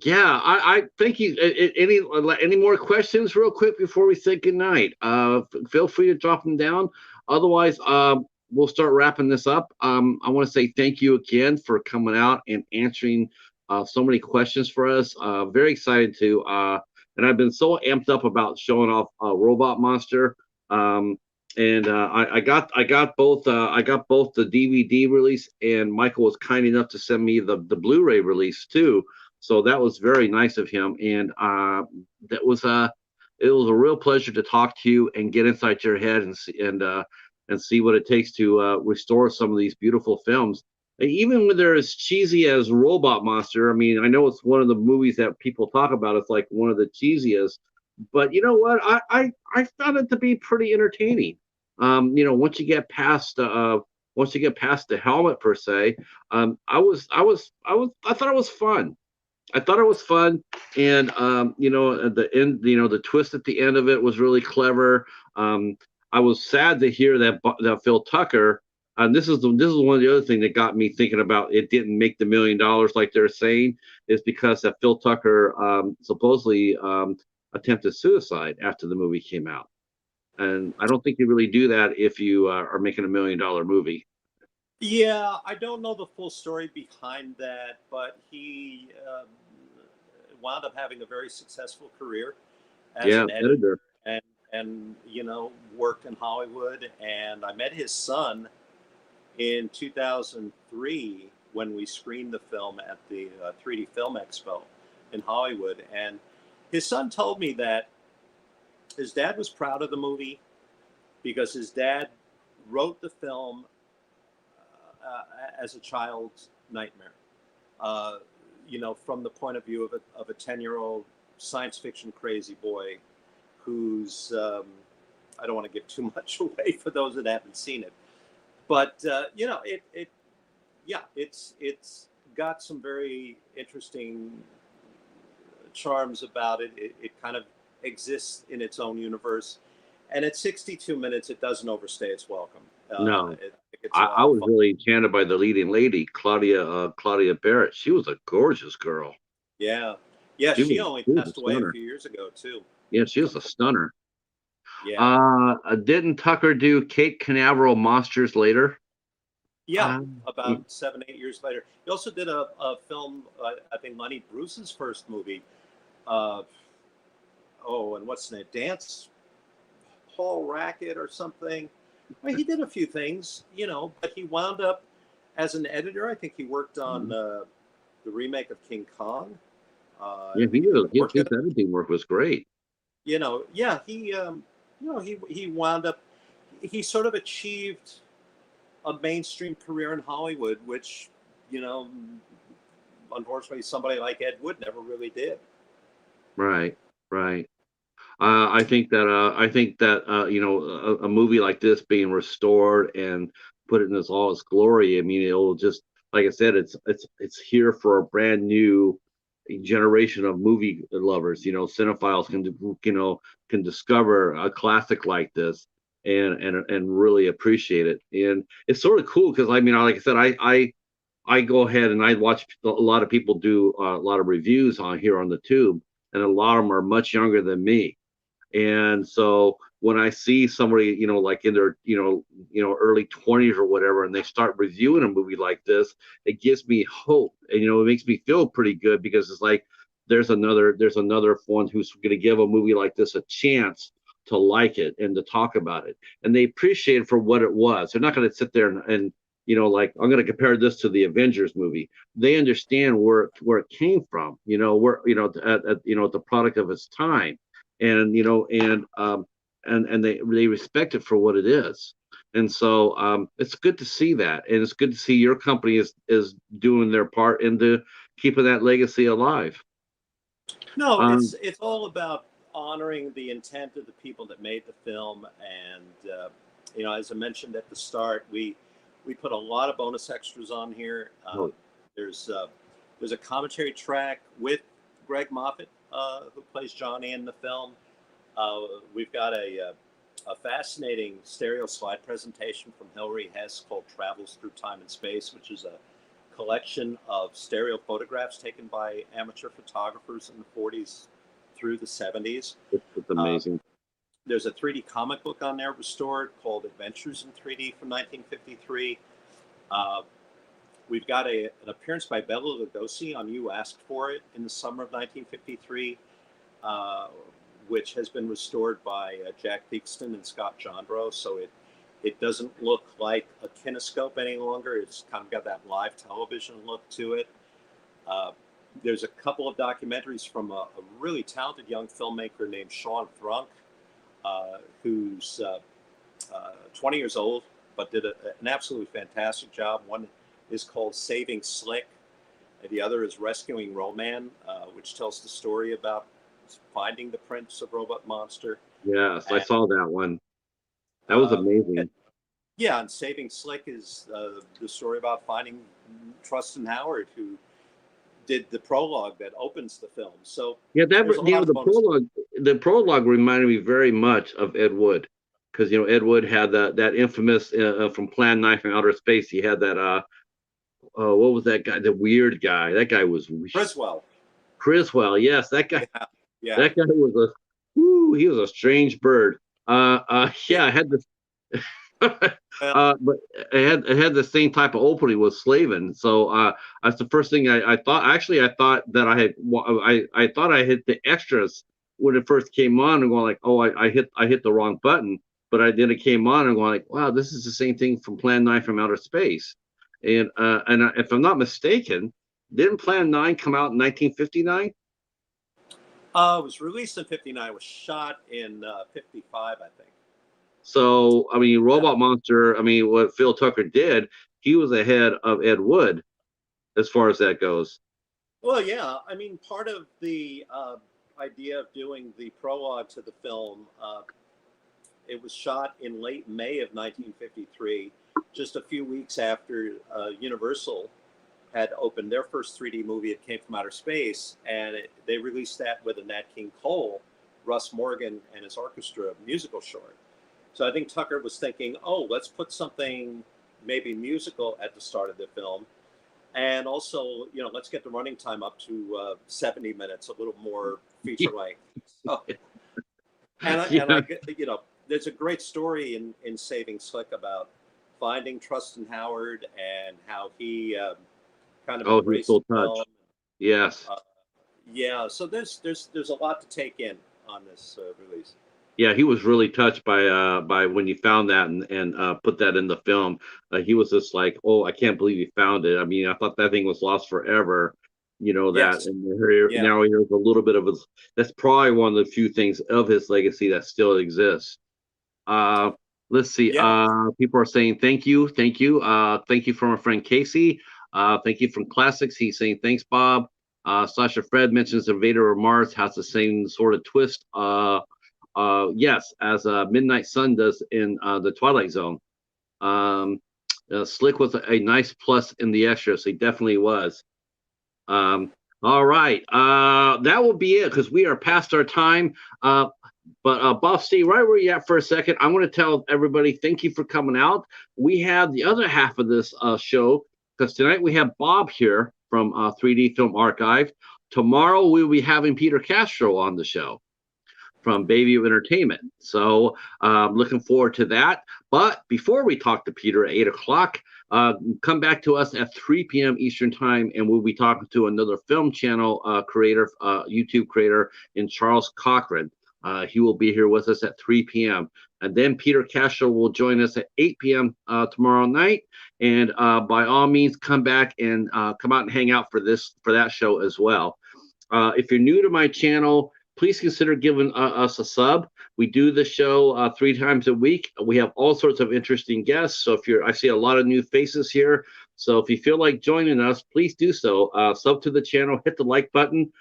Yeah, I thank you. Any more questions real quick before we say goodnight? Feel free to drop them down. Otherwise, we'll start wrapping this up. I want to say thank you again for coming out and answering so many questions for us. Very excited to, and I've been so amped up about showing off Robot Monster. And I got both the DVD release, and Michael was kind enough to send me the Blu-ray release too. So that was very nice of him, and that was it was a real pleasure to talk to you and get inside your head and see what it takes to restore some of these beautiful films. And even when they're as cheesy as Robot Monster, I mean, I know it's one of the movies that people talk about. It's like one of the cheesiest, but you know what? I found it to be pretty entertaining. Once you get past the helmet per se, I thought it was fun. I thought it was fun, and at the end, the twist at the end of it was really clever. I was sad to hear that Phil Tucker. This is one of the other things that got me thinking about it didn't make the $1 million like they're saying, is because that Phil Tucker supposedly attempted suicide after the movie came out, and I don't think you really do that if you are making $1 million movie. Yeah, I don't know the full story behind that, but he wound up having a very successful career as Yeah, an editor, editor. and worked in Hollywood. And I met his son in 2003 when we screened the film at the 3D Film Expo in Hollywood. And his son told me that his dad was proud of the movie because his dad wrote the film as a child's nightmare. Uh, from the point of view of a 10-year-old science fiction crazy boy who's, I don't want to give too much away for those that haven't seen it, but it's got some very interesting charms about it. It kind of exists in its own universe, and at 62 minutes, it doesn't overstay its welcome. No, It's a I lot of was fun. really enchanted by the leading lady, Claudia Barrett. She was a gorgeous girl. Yeah, yeah. She She was only she was a passed away a stunner. few years ago too. Yeah, she was a stunner. Yeah, Didn't Tucker do Cape Canaveral Monsters later? yeah. Y- About 7, 8 years later, he also did a film. I think Lenny Bruce's first movie. Uh, oh, and what's the name? Dance Hall Racket or something. Well, he did a few things, but he wound up as an editor. I think he worked on the remake of King Kong. Yeah, I think he did a his portrait. editing work was great. Yeah, he wound up. He sort of achieved a mainstream career in Hollywood, which you know, unfortunately, somebody like Ed Wood never really did. Right, right. I think that a movie like this being restored and put it in all its glory. I mean, it'll just like I said, it's here for a brand new generation of movie lovers. Cinephiles can discover a classic like this and really appreciate it. And it's sort of cool because I mean, like I said, I go ahead and I watch a lot of people do a lot of reviews on here on the tube, and a lot of them are much younger than me. And so when I see somebody, like in their, early 20s or whatever, and they start reviewing a movie like this, it gives me hope. And, it makes me feel pretty good because it's like there's another one who's going to give a movie like this a chance to like it and to talk about it. And they appreciate it for what it was. They're not going to sit there and like I'm going to compare this to the Avengers movie. They understand where it came from, where at the product of its time, and they respect it for what it is. And so it's good to see that, and it's good to see your company is doing their part into keeping that legacy alive. No, it's um, it's all about honoring the intent of the people that made the film, and as I mentioned at the start, we put a lot of bonus extras on here. oh, There's uh, there's a commentary track with Greg Moffat, who plays Johnny in the film. We've got a fascinating stereo slide presentation from Hilary Hess called Travels Through Time and Space, which is a collection of stereo photographs taken by amateur photographers in the 40s through the 70s. it's Uh, amazing. there's a 3D comic book on there restored called Adventures in 3D from 1953. Uh, we've got an appearance by Bela Lugosi on You Asked For It in the summer of 1953. Which has been restored by Jack Theakston and Scott Jondro. So it doesn't look like a kinescope any longer. It's kind of got that live television look to it. Uh, There's a couple of documentaries from a really talented young filmmaker named Sean Thrunk, who's 20 years old, but did an absolutely fantastic job. One is called Saving Slick, and the other is Rescuing Roman, which tells the story about finding the Prince of Robot Monster. Yes, I And, saw that one. That was amazing. yeah, and Saving Slick is the story about finding Trustin Howard, who did the prologue that opens the film. So Yeah, that there's a lot of bonus. the prologue reminded me very much of Ed Wood, because Ed Wood had that infamous from Plan 9 from Outer Space. He had that what was that guy? The weird guy. That guy was Criswell. Criswell. Yes, that guy. Yeah, yeah. That guy was he was a strange bird. Yeah, I had this. But it had the same type of opening with Slavin. So that's the first thing I thought. Actually, I thought that I thought I hit the extras when it first came on, and going like, oh, I hit the wrong button. But then it came on and going like, wow, this is the same thing from Plan 9 from Outer Space. And if I'm not mistaken, didn't Plan 9 come out in 1959? It was released in 59. It was shot in 55, I think. So, I mean, Robot Monster, I mean, what Phil Tucker did, he was ahead of Ed Wood as far as that goes. Well, yeah. I mean, part of the idea of doing the prologue to the film, it was shot in late May of 1953, just a few weeks after Universal had opened their first 3D movie. It Came from Outer Space, and they released that with a Nat King Cole, Russ Morgan, and his orchestra musical short. So I think Tucker was thinking, oh, let's put something maybe musical at the start of the film. And also, let's get the running time up to 70 minutes, a little more feature length. So, there's a great story in Saving Slick about finding Trustin Howard and how he kind of embraced so the film. Yes. Yeah, so there's a lot to take in on this release. Yeah, he was really touched by when you found that and put that in the film. He was just like, "Oh, I can't believe you found it." I mean, I thought that thing was lost forever. That, Yes. and now here's a little bit of his. That's probably one of the few things of his legacy that still exists. Let's see. Yeah. People are saying thank you, thank you, thank you from our friend Casey. Thank you from Classics. He's saying thanks, Bob. Sasha Fred mentions Invader of Mars has the same sort of twist. Yes, as Midnight Sun does in the Twilight Zone. Slick was a nice plus in the extras. He definitely was. All right, that will be it because we are past our time. But Bob, stay right where you're at for a second. I want to tell everybody thank you for coming out. We have the other half of this show because tonight we have Bob here from 3D Film Archive. Tomorrow we'll be having Peter Castro on the show from Baby of Entertainment. So looking forward to that. But before we talk to Peter at 8 o'clock, come back to us at 3 p.m. Eastern Time, and we'll be talking to another film channel creator, YouTube creator in Charles Cochran. He will be here with us at 3 p.m. And then Peter Castro will join us at 8 p.m. Tomorrow night. And by all means, come back and come out and hang out for that show as well. If you're new to my channel, please consider giving us a sub. We do the show 3 times a week. We have all sorts of interesting guests. So I see a lot of new faces here. So if you feel like joining us, please do so. Sub to the channel, hit the like button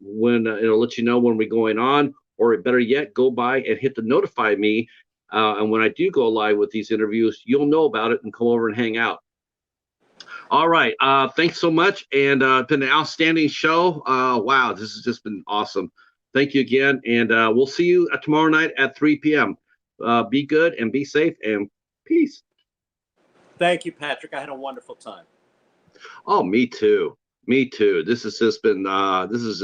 when it'll let you know when we're going on, or better yet, go by and hit the notify me. And when I do go live with these interviews, you'll know about it and come over and hang out. All right. Thanks so much. And it's been an outstanding show. Wow, this has just been awesome. Thank you again. And we'll see you tomorrow night at 3 p.m. Be good and be safe and peace. Thank you, Patrick. I had a wonderful time. Oh, me too. Me too. This has just been, this is